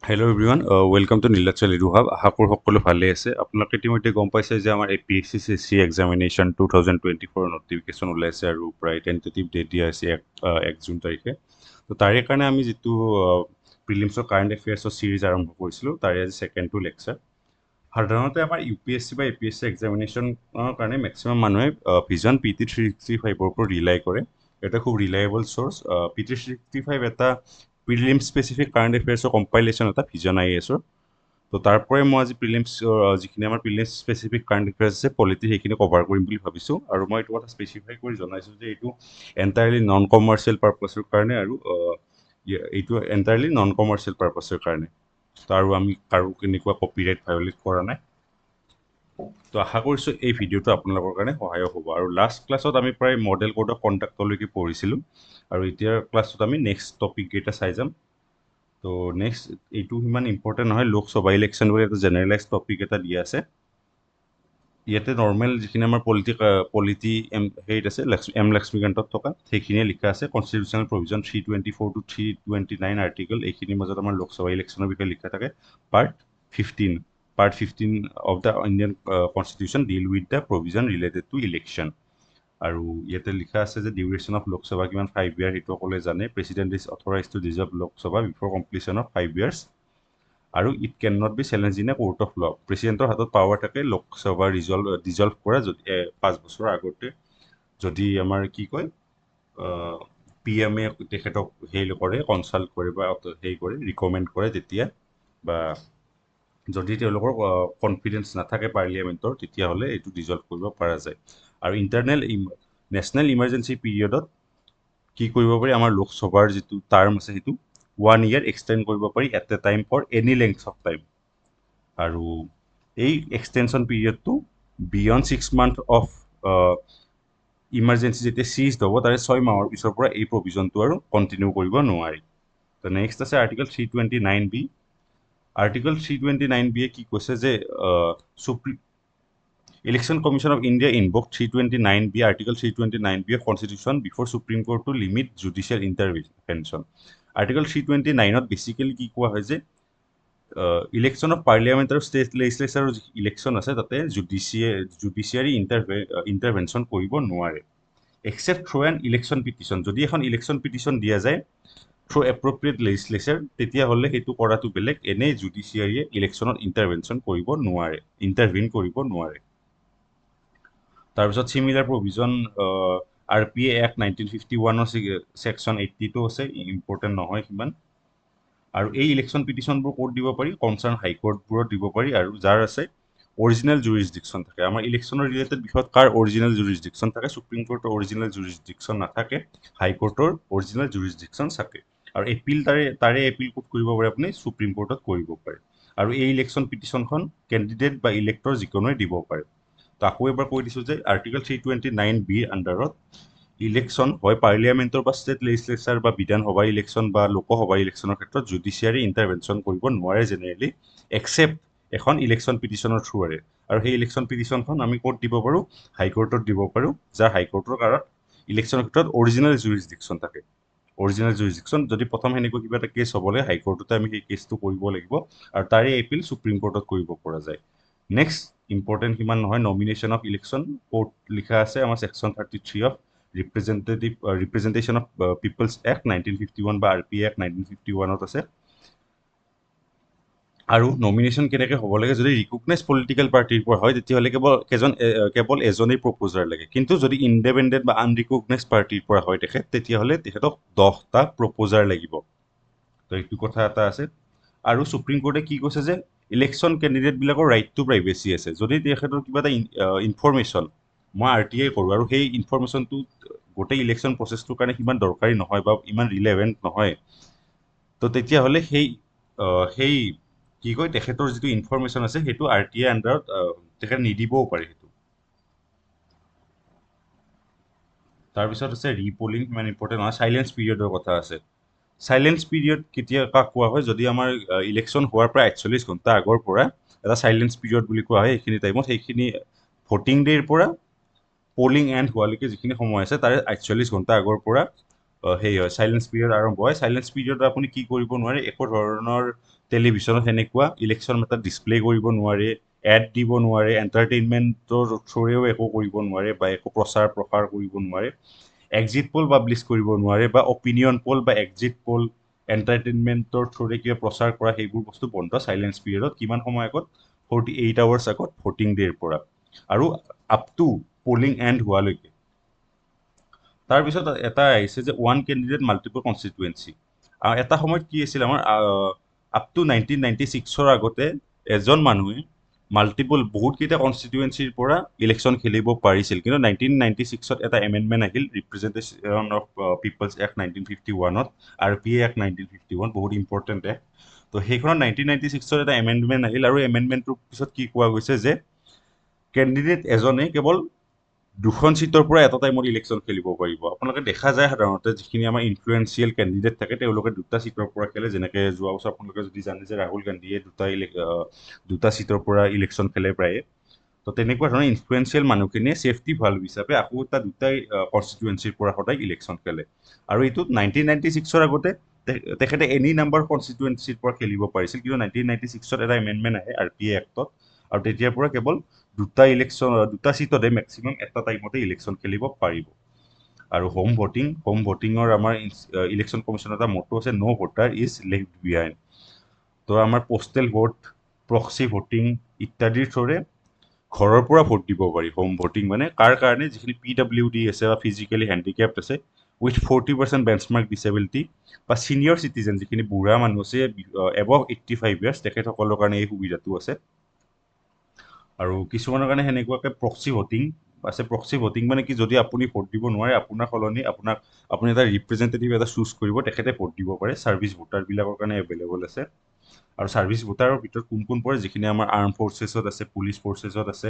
Hello' everyone welcome to Nilachal এডু hub আশা কৰোঁ সকলো ভালে আছে আপোনালোকে ইতিমধ্যে গম পাইছে যে আমাৰ APSC CC এক্সামিনেশ্যন 2024 নটিফিকেশ্যন ওলাইছে আৰু প্ৰায় টেণ্টেটিভ ডেট দিয়া আছে 1 জুন তাৰিখে তো তাৰে কাৰণে আমি যিটো প্ৰিলিমছৰ কাৰেণ্ট এফেয়াৰ্ছৰ ছিৰিজ আৰম্ভ কৰিছিলোঁ তাৰে আজি ছেকেণ্ডটো লেকচাৰ সাধাৰণতে আমাৰ UPSC বা APSC এক্সামিনেশ্যনৰ কাৰণে মেক্সিমাম মানুহে ভিজন PT365ৰ ওপৰত ৰিলাই কৰে এটা খুব ৰিলায়েবল চ'ৰ্চ PT365 এটা প্ৰিলিম স্পেচিফিক কাৰেণ্ট এফেয়াৰ্ছৰ কম্পাইলেশ্যন এটা ভিজন IASৰ তো তাৰ পৰাই মই আজি প্ৰিলিমছ যিখিনি আমাৰ প্ৰিলিমছ স্পেচিফিক কাৰেণ্ট এফেয়াৰ্ছ আছে পলিটি সেইখিনি কভাৰ কৰিম বুলি ভাবিছোঁ আৰু মই এইটো কথা স্পেচিফাই কৰি জনাইছোঁ যে এইটো এণ্টায়াৰলি নন কমাৰ্চিয়েল পাৰ্পাছৰ কাৰণে আৰু এইটো এণ্টায়াৰলি নন কমাৰ্চিয়েল পাৰ্পাছৰ কাৰণে তো আৰু আমি কাৰো কেনেকুৱা কপিৰাইট ভায়লেট কৰা নাই তো আশা কৰিছোঁ এই ভিডিঅ'টো আপোনালোকৰ কাৰণে সহায়ক হ'ব আৰু লাষ্ট ক্লাছত আমি প্ৰায় মডেল কোড অফ কণ্ডাক্টলৈকে পঢ়িছিলোঁ আৰু এতিয়াৰ ক্লাছত আমি নেক্সট টপিককেইটা চাই যাম তো নেক্সট এইটো সিমান ইম্পৰ্টেণ্ট নহয় লোকসভা ইলেকশ্যন বুলি এটা জেনেৰেলাইজ টপিক এটা দিয়া আছে ইয়াতে নৰ্মেল যিখিনি আমাৰ পলিটি হেৰিত আছে লক্ষ্মীকান্তত থকা সেইখিনিয়ে লিখা আছে কনষ্টিটিউচনেল প্ৰভিজন 324 to 329 আৰ্টিকল এইখিনিৰ মাজত আমাৰ লোকসভা ইলেকশ্যনৰ বিষয়ে লিখা থাকে part 15 of the Indian constitution deal with the provision related to election আৰু ইয়াতে লিখা আছে যে ডিউৰেশ্যন অফ লোকসভা কিমান 5 ইয়াৰ সেইটো সকলোৱে জানে president is authorise to dissolve Lok Sabha before completion of 5 years আৰু it can not be challenge in a court of law প্ৰেচিডেণ্টৰ হাতত পাৱাৰ থাকে লোকসভা ডিজলভ কৰা যদি 5 বছৰৰ আগতে যদি আমাৰ কি কয় PM তেখেতক হেৰি কৰে কনচাল্ট কৰে বা হেৰি কৰে ৰিকমেণ্ড কৰে তেতিয়া বা যদি তেওঁলোকৰ কনফিডেঞ্চ নাথাকে পাৰ্লিয়ামেণ্টৰ তেতিয়াহ'লে এইটো ডিজলভ কৰিব পৰা যায় আৰু নেশ্যনেল ইমাৰ্জেঞ্চি পিৰিয়ডত কি কৰিব পাৰি আমাৰ লোকসভাৰ যিটো টাৰ্ম আছে সেইটো 1 year এক্সটেণ্ড কৰিব পাৰি at a time for any length of time আৰু এই এক্সটেনশ্যন পিৰিয়ডটো বিয়ণ্ড 6 month অফ ইমাৰ্জেঞ্চি যেতিয়া চিজ হ'ব তাৰে 6 মাহৰ পিছৰ পৰা এই প্ৰভিজনটো আৰু কণ্টিনিউ কৰিব নোৱাৰি তো নেক্সট আছে আৰ্টিকল 329B আৰ্টিকল 329B কি কৈছে যে Election Commission of India invoked 329B, Article 329B of Constitution before Supreme Court to limit judicial intervention. Article 329 basically কি কোৱা হয় যে ইলেকশ্যন অফ পাৰ্লিয়ামেণ্ট আৰু ষ্টেট লেজিসলেচাৰৰ ইলেকশ্যন আছে তাতে জুডিচিয়াৰী ইণ্টাৰভেনশ্যন কৰিব নোৱাৰে except through N election petition যদি এখন ইলেকশ্যন পিটিশ্যন দিয়া যায় থ্ৰু এপ্ৰপ্ৰিয়েট লেজিসলেচাৰ তেতিয়াহ'লে সেইটো কৰাটো বেলেগ এনেই জুডিচিয়াৰীয়ে ইলেকশ্যনত ইণ্টাৰভেনশ্যন কৰিব নোৱাৰে ইণ্টাৰভিন কৰিব নোৱাৰে তাৰপিছত similar provision RPA Act 1951 section 82 আছে ইম্পৰ্টেণ্ট নহয় সিমান আৰু এই ইলেকশ্যন পিটিশ্যনবোৰ ক'ত দিব পাৰি কনচাৰ্ণ হাইকোৰ্টবোৰত দিব পাৰি আৰু যাৰ আছে অৰিজিনেল জুৰিছডিকশ্যন থাকে আমাৰ ইলেকশ্যনৰ ৰিলেটেড বিষয়ত কাৰ অৰিজিনেল জুৰিছডিকশ্যন থাকে সুপ্ৰিম কোৰ্টৰ অৰিজিনেল জুৰিছডিকশ্যন নাথাকে হাইকোৰ্টৰ অৰিজিনেল জুৰিছডিকশ্যন থাকে আৰু এপিল তাৰে এপিল ক'ত কৰিব পাৰে আপুনি সুপ্ৰিম কোৰ্টত কৰিব পাৰে আৰু এই ইলেকশ্যন পিটিশ্যনখন কেণ্ডিডেট বা ইলেক্টৰ যিকোনোৱে দিব পাৰে আকৌ এবাৰ কৈ দিছোঁ যে আৰ্টিকল 329B আণ্ডাৰত ইলেকশ্যন হয় পাৰ্লিয়ামেণ্টৰ বা ষ্টেট লেজিসলেচাৰ বা বিধানসভা ইলেকশ্যন বা লোকসভা ইলেকশ্যনৰ ক্ষেত্ৰত জুডিচিয়াৰী ইণ্টাৰভেনশ্যন কৰিব নোৱাৰে জেনেৰেলি এক্সেপ্ট এখন ইলেকশ্যন পিটিশ্যনৰ থ্ৰুৰে আৰু সেই ইলেকশ্যন পিটিশ্যনখন আমি ক'ত দিব পাৰোঁ হাইকোৰ্টত দিব পাৰোঁ যাৰ হাইকোৰ্টৰ কাৰত ইলেকশ্যনৰ ক্ষেত্ৰত অৰিজিনেল জুৰিছডিকশ্যন থাকে অৰিজিনেল জুৰিছডিকশ্যন যদি প্ৰথম সেনেকৈ কিবা এটা কেছ হ'বলৈ হাইকোৰ্টতে আমি সেই কেছটো কৰিব লাগিব আৰু তাৰে এপিল সুপ্ৰিম কোৰ্টত কৰিব পৰা যায় নেক্সট ইম্পৰ্টেণ্ট সিমান নহয় নমিনেশ্যন অফ ইলেকশ্যন কোৰ্ট লিখা আছে আমাৰ section 33 of representation of people's act 1951 বা RPA Act 1951 আছে আৰু নমিনেশ্যন কেনেকৈ হ'ব লাগে যদি ৰিকগনাইজ পলিটিকেল পাৰ্টিৰ পৰা হয় তেতিয়াহ'লে কেৱল এজনেই প্ৰপ'জাৰ লাগে কিন্তু যদি ইণ্ডিপেণ্ডেণ্ট বা আনৰিকগনাইজ পাৰ্টিৰ পৰা হয় তেতিয়াহ'লে তেখেতক 10টা প্ৰপ'জাৰ লাগিব তো এইটো কথা এটা আছে আৰু সুপ্ৰিম কোৰ্টে কি কৈছে যে ইলেকশ্যন কেণ্ডিডেটবিলাকৰ ৰাইট টু প্ৰাইভেচি আছে যদি তেখেতৰ কিবা এটা ইনফৰমেশ্যন মই RTI কৰোঁ আৰু সেই ইনফৰমেশ্যনটো গোটেই ইলেকশ্যন প্ৰচেছটোৰ কাৰণে সিমান দৰকাৰী নহয় বা ইমান ৰিলেভেণ্ট নহয় তো তেতিয়াহ'লে সেই কি কয় তেখেতৰ যিটো ইনফৰমেশ্যন আছে সেইটো RTI আণ্ডাৰত তেখেতে নিদিবও পাৰে সেইটো তাৰপিছত আছে ৰিপলিং ইমান ইম্পৰ্টেণ্ট নহয় চাইলেঞ্চ পিৰিয়ডৰ কথা আছে চাইলেঞ্চ পিৰিয়ড কেতিয়া কাক কোৱা হয় যদি আমাৰ ইলেকশ্যন হোৱাৰ প্ৰায় 48 ঘণ্টা আগৰ পৰা এটা চাইলেঞ্চ পিৰিয়ড বুলি কোৱা হয় সেইখিনি টাইমত সেইখিনি ভোটিং ডেৰ পৰা পলিং এণ্ড হোৱালৈকে যিখিনি সময় আছে তাৰে 48 ঘণ্টা আগৰ পৰা সেই হয় চাইলেঞ্চ পিৰিয়ড আৰম্ভ হয়। চাইলেঞ্চ পিৰিয়ডত আপুনি কি কৰিব নোৱাৰে, একো ধৰণৰ টেলিভিশ্যনত সেনেকুৱা ইলেকশ্যন এটা ডিছপ্লে কৰিব নোৱাৰে, এড দিব নোৱাৰে, এণ্টাৰটেইনমেণ্টৰ থ্ৰুৰেও একো কৰিব নোৱাৰে বা একো প্ৰচাৰ প্ৰসাৰ কৰিব নোৱাৰে, এক্সিট পল পাব্লিছ কৰিব নোৱাৰে বা অপিনিয়ন পল বা এক্সিট পল এণ্টাৰটেইনমেণ্টৰ থ্ৰুৰে কিবা প্ৰচাৰ কৰা সেইবোৰ বস্তু বন্ধ চাইলেঞ্চ পিৰিয়ডত। কিমান সময় আগত? 48 আৱাৰ্ছ আগত ভোটিং ডেৰ পৰা আৰু আপ টু পলিং এণ্ড হোৱালৈকে। তাৰপিছত এটা আহিছে যে ওৱান কেণ্ডিডেট মাল্টিপল কনষ্টিটুৱেঞ্চি। এটা সময়ত কি আছিল আমাৰ আপ টু 1996ৰ আগতে এজন মানুহে মাল্টিপল বহুতকেইটা কনষ্টিটুৱেঞ্চিৰ পৰা ইলেকশ্যন খেলিব পাৰিছিল, কিন্তু 1996ত এটা এমেণ্ডমেণ্ট আহিল ৰিপ্ৰেজেণ্টেশ্যন অফ পিপলছ এক্ট 1951ত, RPA এক্ট 1951, বহুত ইম্পৰ্টেণ্ট এক্ট। তো সেইখনত 1996ত এটা এমেণ্ডমেণ্ট আহিল আৰু এমেণ্ডমেণ্টটোৰ পিছত কি কোৱা গৈছে যে কেণ্ডিডেট এজনে কেৱল দুখন ছিটৰ পৰা এটা টাইমত ইলেকশ্যন খেলিব পাৰিব। আপোনালোকে দেখা যায় সাধাৰণতে যিখিনি আমাৰ ইনফ্লুৱেঞ্চিয়েল কেণ্ডিডেট থাকে তেওঁলোকে দুটা ছিটৰ পৰা খেলে, যেনেকৈ যোৱা বছৰ আপোনালোকে যদি জানে যে ৰাহুল গান্ধীয়ে দুটা ছিটৰ পৰা ইলেকশ্যন খেলে প্ৰায়ে। তো তেনেকুৱা ধৰণৰ ইনফ্লুৱেঞ্চিয়েল মানুহখিনিয়ে ছেফটি ভাল্ভ হিচাপে আকৌ দুটাই কনষ্টিটুৱেঞ্চিৰ পৰা সদায় ইলেকশ্যন খেলে। আৰু এইটোত 1996ৰ আগতে তেখেতে এনি নাম্বাৰ কনষ্টিটুৱেঞ্চিৰ পৰা খেলিব পাৰিছিল, কিন্তু 1996ত এটা এমেণ্ডমেণ্ট আহে RPA এক্টত, আৰু তেতিয়াৰ পৰা কেৱল দুটা ছিটতে মেক্সিমাম এটা টাইমতে ইলেকশ্যন খেলিব পাৰিব। আৰু হোম ভোটিঙৰ আমাৰ ইলেকশ্যন কমিশ্যনৰ এটা মটো আছে, ন' ভোটাৰ ইজ লেফ্ট বিহাইণ্ড। তো আমাৰ পোষ্টেল ভোট, প্ৰক্সি ভোটিং ইত্যাদিৰ থ্ৰুৰে ঘৰৰ পৰা ভোট দিব পাৰি। হোম ভোটিং মানে কাৰ কাৰণে? যিখিনি PWD আছে বা ফিজিকেলি হেণ্ডিকেপ্ট আছে উইথ 40% বেঞ্চমাৰ্ক ডিচেবিলিটি বা ছিনিয়ৰ চিটিজেন, যিখিনি বুঢ়া মানুহ আছে এবভ 85 ইয়াৰ্ছ, তেখেতসকলৰ কাৰণে এই সুবিধাটো আছে। আৰু কিছুমানৰ কাৰণে সেনেকুৱাকৈ প্ৰক্সি ভোটিং আছে। প্ৰক্সি ভোটিং মানে কি, যদি আপুনি ভোট দিব নোৱাৰে আপোনাৰ সলনি আপুনি এটা ৰিপ্ৰেজেণ্টেটিভ এটা চুজ কৰিব, তেখেতে ভোট দিব পাৰে। ছাৰ্ভিচ ভোটাৰবিলাকৰ কাৰণে এভেইলেবল আছে। আৰু ছাৰ্ভিচ ভোটাৰৰ ভিতৰত কোন কোন পৰে? যিখিনি আমাৰ আৰ্ম ফ'ৰ্চেছত আছে, পুলিচ ফ'ৰ্চেছত আছে,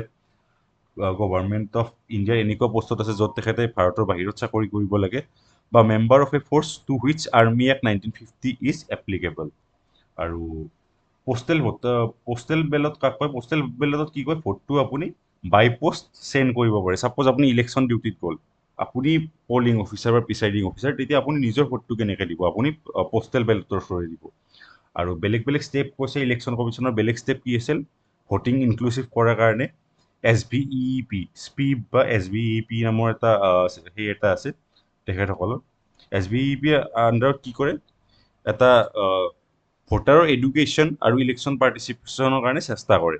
গভৰ্ণমেণ্ট অফ ইণ্ডিয়াৰ এনেকুৱা পষ্টত আছে য'ত তেখেতে ভাৰতৰ বাহিৰত চাকৰি কৰিব লাগে, বা member of a force to which army act 1950 is applicable. আৰু পোষ্টেল বেলট কাক কয়? পোষ্টেল বেলটত কি কয়? ভোটটো আপুনি বাই পোষ্ট চেণ্ড কৰিব পাৰে। ছাপ'জ আপুনি ইলেকশ্যন ডিউটিত গ'ল, আপুনি পলিং অফিচাৰ বা প্ৰিচাইডিং অফিচাৰ, তেতিয়া আপুনি নিজৰ ভোটটো কেনেকৈ দিব? আপুনি পোষ্টেল বেলটৰ থ্ৰুৰে দিব। আৰু বেলেগ বেলেগ ষ্টেপ কৈছে ইলেকশ্যন কমিশ্যনৰ। বেলেগ ষ্টেপ কি আছিল? ভোটিং ইনক্লুচিভ কৰাৰ কাৰণে SVEEP স্পীপ বা SVEP নামৰ এটা আছে তেখেতসকলৰ। SVEP আণ্ডাৰত কি কৰে? এটা ভোটাৰৰ এডুকেশ্যন আৰু ইলেকশ্যন পাৰ্টিচিপেশ্যনৰ কাৰণে চেষ্টা কৰে।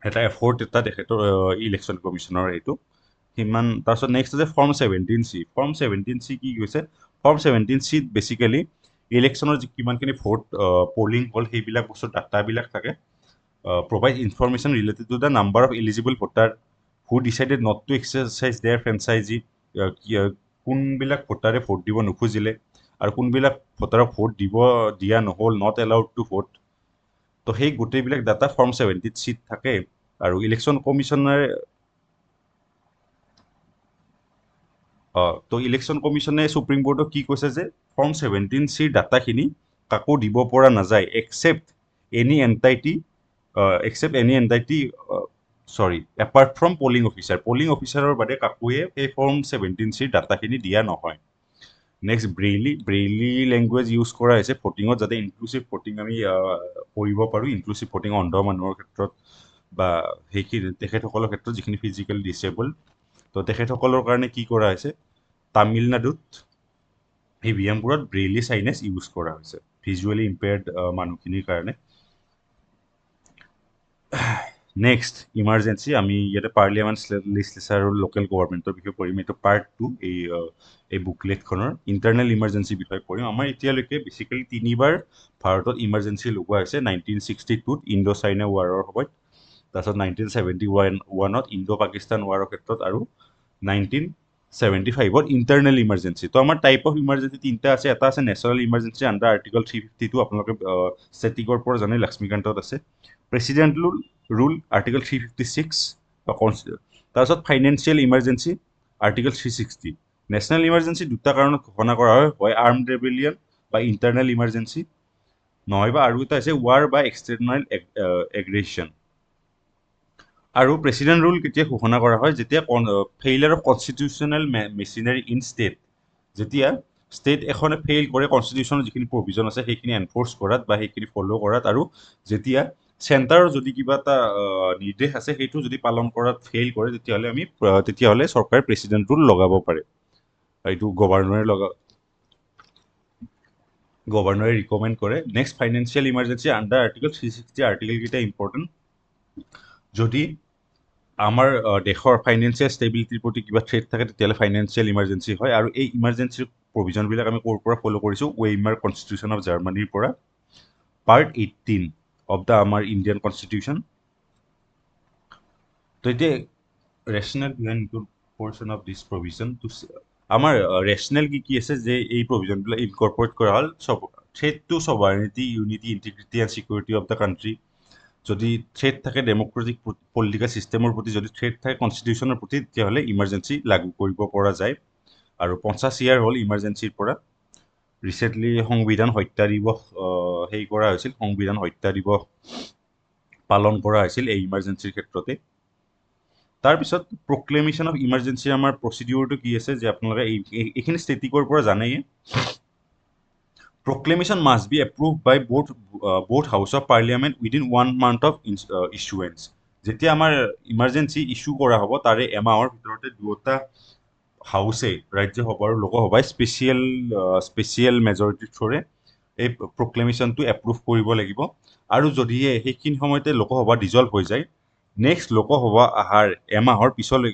এটা এফৰ্ট এটা তেখেতৰ ইলেকশ্যন কমিশ্যনৰ এইটো সিমান। তাৰপিছত নেক্সট আছে ফৰ্ম 17C। ফৰ্ম 17C কি কৈছে? ফৰ্ম 17C বেচিকেলি ইলেকশ্যনৰ কিমানখিনি ভোট পলিং হ'ল সেইবিলাক বস্তু ডাটাবিলাক থাকে। Provide information related to the number of eligible voter who decided not to exercise their franchisee, কোনবিলাক ভোটাৰে ভোট দিব নোখোজিলে আৰু কোনবিলাক ভোটাৰক ভোট দিয়া নহ'ল, নট এলাউড টু ভোট। তো সেই গোটেইবিলাক ডাটা ফৰ্ম 17C থাকে। আৰু ইলেকশ্যন কমিশ্যনে চুপ্ৰিম কোৰ্টক কি কৈছে যে ফৰ্ম 17Cৰ ডাটাখিনি কাকো দিব পৰা নাযায় apart from polling officer. Polling অফিচাৰৰ বাদে কাকোৱে এই ফৰ্ম 17Cৰ ডাটাখিনি দিয়া নহয়। নেক্সট ব্ৰেইলি লেংগুৱেজ ইউজ কৰা হৈছে ভোটিঙত, যাতে ইনক্লুচিভ ভোটিং আমি কৰিব পাৰোঁ। ইনক্লুচিভ ভোটিং অন্ধ মানুহৰ ক্ষেত্ৰত বা সেইখিনি তেখেতসকলৰ ক্ষেত্ৰত যিখিনি ফিজিকেলি ডিচেবল। তো তেখেতসকলৰ কাৰণে কি কৰা হৈছে? তামিলনাডুত EVMবোৰত ব্ৰেইলি চাইনেছ ইউজ কৰা হৈছে ভিজুৱেলি ইম্পেয়াৰ্ড মানুহখিনিৰ কাৰণে। Next emergency. আমি ইয়াতে পাৰ্লিয়ামেণ্ট লেজিছলেচাৰ আৰু লোকেল গভৰ্ণমেণ্টৰ বিষয়ে পঢ়িম। এইটো পাৰ্ট 2 এই বুকলেটখনৰ। ইণ্টাৰনেল ইমাৰ্জেঞ্চি বিষয়ে পঢ়িম। আমাৰ এতিয়ালৈকে বেচিকেলি 3বাৰ ভাৰতত ইমাৰ্জেঞ্চি লগোৱা হৈছে। 1962ত ইণ্ডো চাইনা ৱাৰৰ সময়ত, তাৰপিছত 1971ত ইণ্ডো পাকিস্তান ৱাৰৰ ক্ষেত্ৰত, আৰু 1975ত ইণ্টাৰনেল ইমাৰ্জেঞ্চি। তো আমাৰ টাইপ অফ ইমাৰ্জেঞ্চি 3টা আছে। এটা আছে নেশ্যনেল ইমাৰ্জেঞ্চি আণ্ডাৰ আৰ্টিকল 352, আপোনালোকে ষ্টেটিকৰ পৰা জানে লক্ষ্মীকান্তত আছে। President rule article 356। তাৰপিছত financial emergency article 360। National emergency দুটা কাৰণত ঘোষণা কৰা হয় আৰ্মড ৰেবেলিয়ন বা ইণ্টাৰনেল ইমাৰ্জেঞ্চি, নহয়বা আৰু এটা আছে ৱাৰ বা এক্সটাৰ্নেল এগ্ৰেশ্যন। আৰু প্ৰেচিডেণ্ট ৰুল কেতিয়া ঘোষণা কৰা হয়? যেতিয়া failure of constitutional machinery in state, যেতিয়া ষ্টেট এখনে ফেইল কৰে কনষ্টিটিউশ্যনৰ যিখিনি প্ৰভিজন আছে সেইখিনি এনফৰ্চ কৰাত বা সেইখিনি ফ'ল' কৰাত, আৰু যেতিয়া চেণ্টাৰৰ যদি কিবা এটা নিৰ্দেশ আছে সেইটো যদি পালন কৰাত ফেইল কৰে তেতিয়াহ'লে চৰকাৰে প্ৰেচিডেণ্টটো লগাব পাৰে। এইটো গভৰ্ণৰে ৰিকমেণ্ড কৰে। Next financial emergency under article 360 আৰ্টিকলকেইটা ইম্পৰ্টেণ্ট। যদি আমাৰ দেশৰ ফাইনেন্সিয়েল ষ্টেবিলিটিৰ প্ৰতি কিবা থ্ৰেট থাকে তেতিয়াহ'লে ফাইনেন্সিয়েল ইমাৰ্জেঞ্চি হয়, আৰু এই ইমাৰ্জেঞ্চিৰ প্ৰভিজনবিলাক আমি ক'ৰ পৰা ফ'ল' কৰিছোঁ? ৱেইমাৰ কনষ্টিটিউশ্যন অফ জাৰ্মানীৰ পৰা, পাৰ্ট 18 অফ দ্য আমাৰ ইণ্ডিয়ান কনষ্টিটিউশ্যন। তো এতিয়া rationale behind portion of this provision to আমাৰ ৰেচনেল কি আছে যে এই প্ৰভিজনবিলাক ইনকৰ্পৰেট কৰা হ'ল threat to sovereignty, unity, integrity and security of the country. যদি থ্ৰেট থাকে ডেম'ক্ৰেটিক পলিটিকেল ছিষ্টেমৰ প্ৰতি, যদি থ্ৰেট থাকে কনষ্টিটিউশ্যনৰ প্ৰতি, তেতিয়াহ'লে ইমাৰ্জেঞ্চি লাগু কৰিব পৰা যায়। আৰু 50 ইয়াৰ হ'ল ইমাৰ্জেঞ্চিৰ পৰা। ৰিচেণ্টলি সংবিধান হত্যা দিৱস কৰা হৈছিল, সংবিধান হত্যা দিৱস পালন কৰা হৈছিল এই ইমাৰ্জেঞ্চিৰ ক্ষেত্ৰতে। তাৰপিছত প্ৰক্লেমেশ্যন অফ ইমাৰ্জেঞ্চিৰ আমাৰ প্ৰচিডিউৰটো কি আছে যে আপোনালোকে এইখিনি ষ্টেটিকৰ পৰা জানেই। Proclamation must be approved by both House of Parliament within 1 month of issuance. যেতিয়া আমাৰ ইমাৰ্জেঞ্চি ইছ্যু কৰা হ'ব তাৰে এমাহৰ ভিতৰতে দুয়োটা হাউচে, ৰাজ্যসভা আৰু লোকসভাই স্পেচিয়েল মেজৰিটিৰ থ্ৰুৰে এই প্ৰক্লেমেশ্যনটো এপ্ৰুভ কৰিব লাগিব। আৰু যদিহে সেইখিনি সময়তে লোকসভা ডিজলভ হৈ যায়, নেক্সট লোকসভা অহাৰ এমাহৰ পিছলৈ,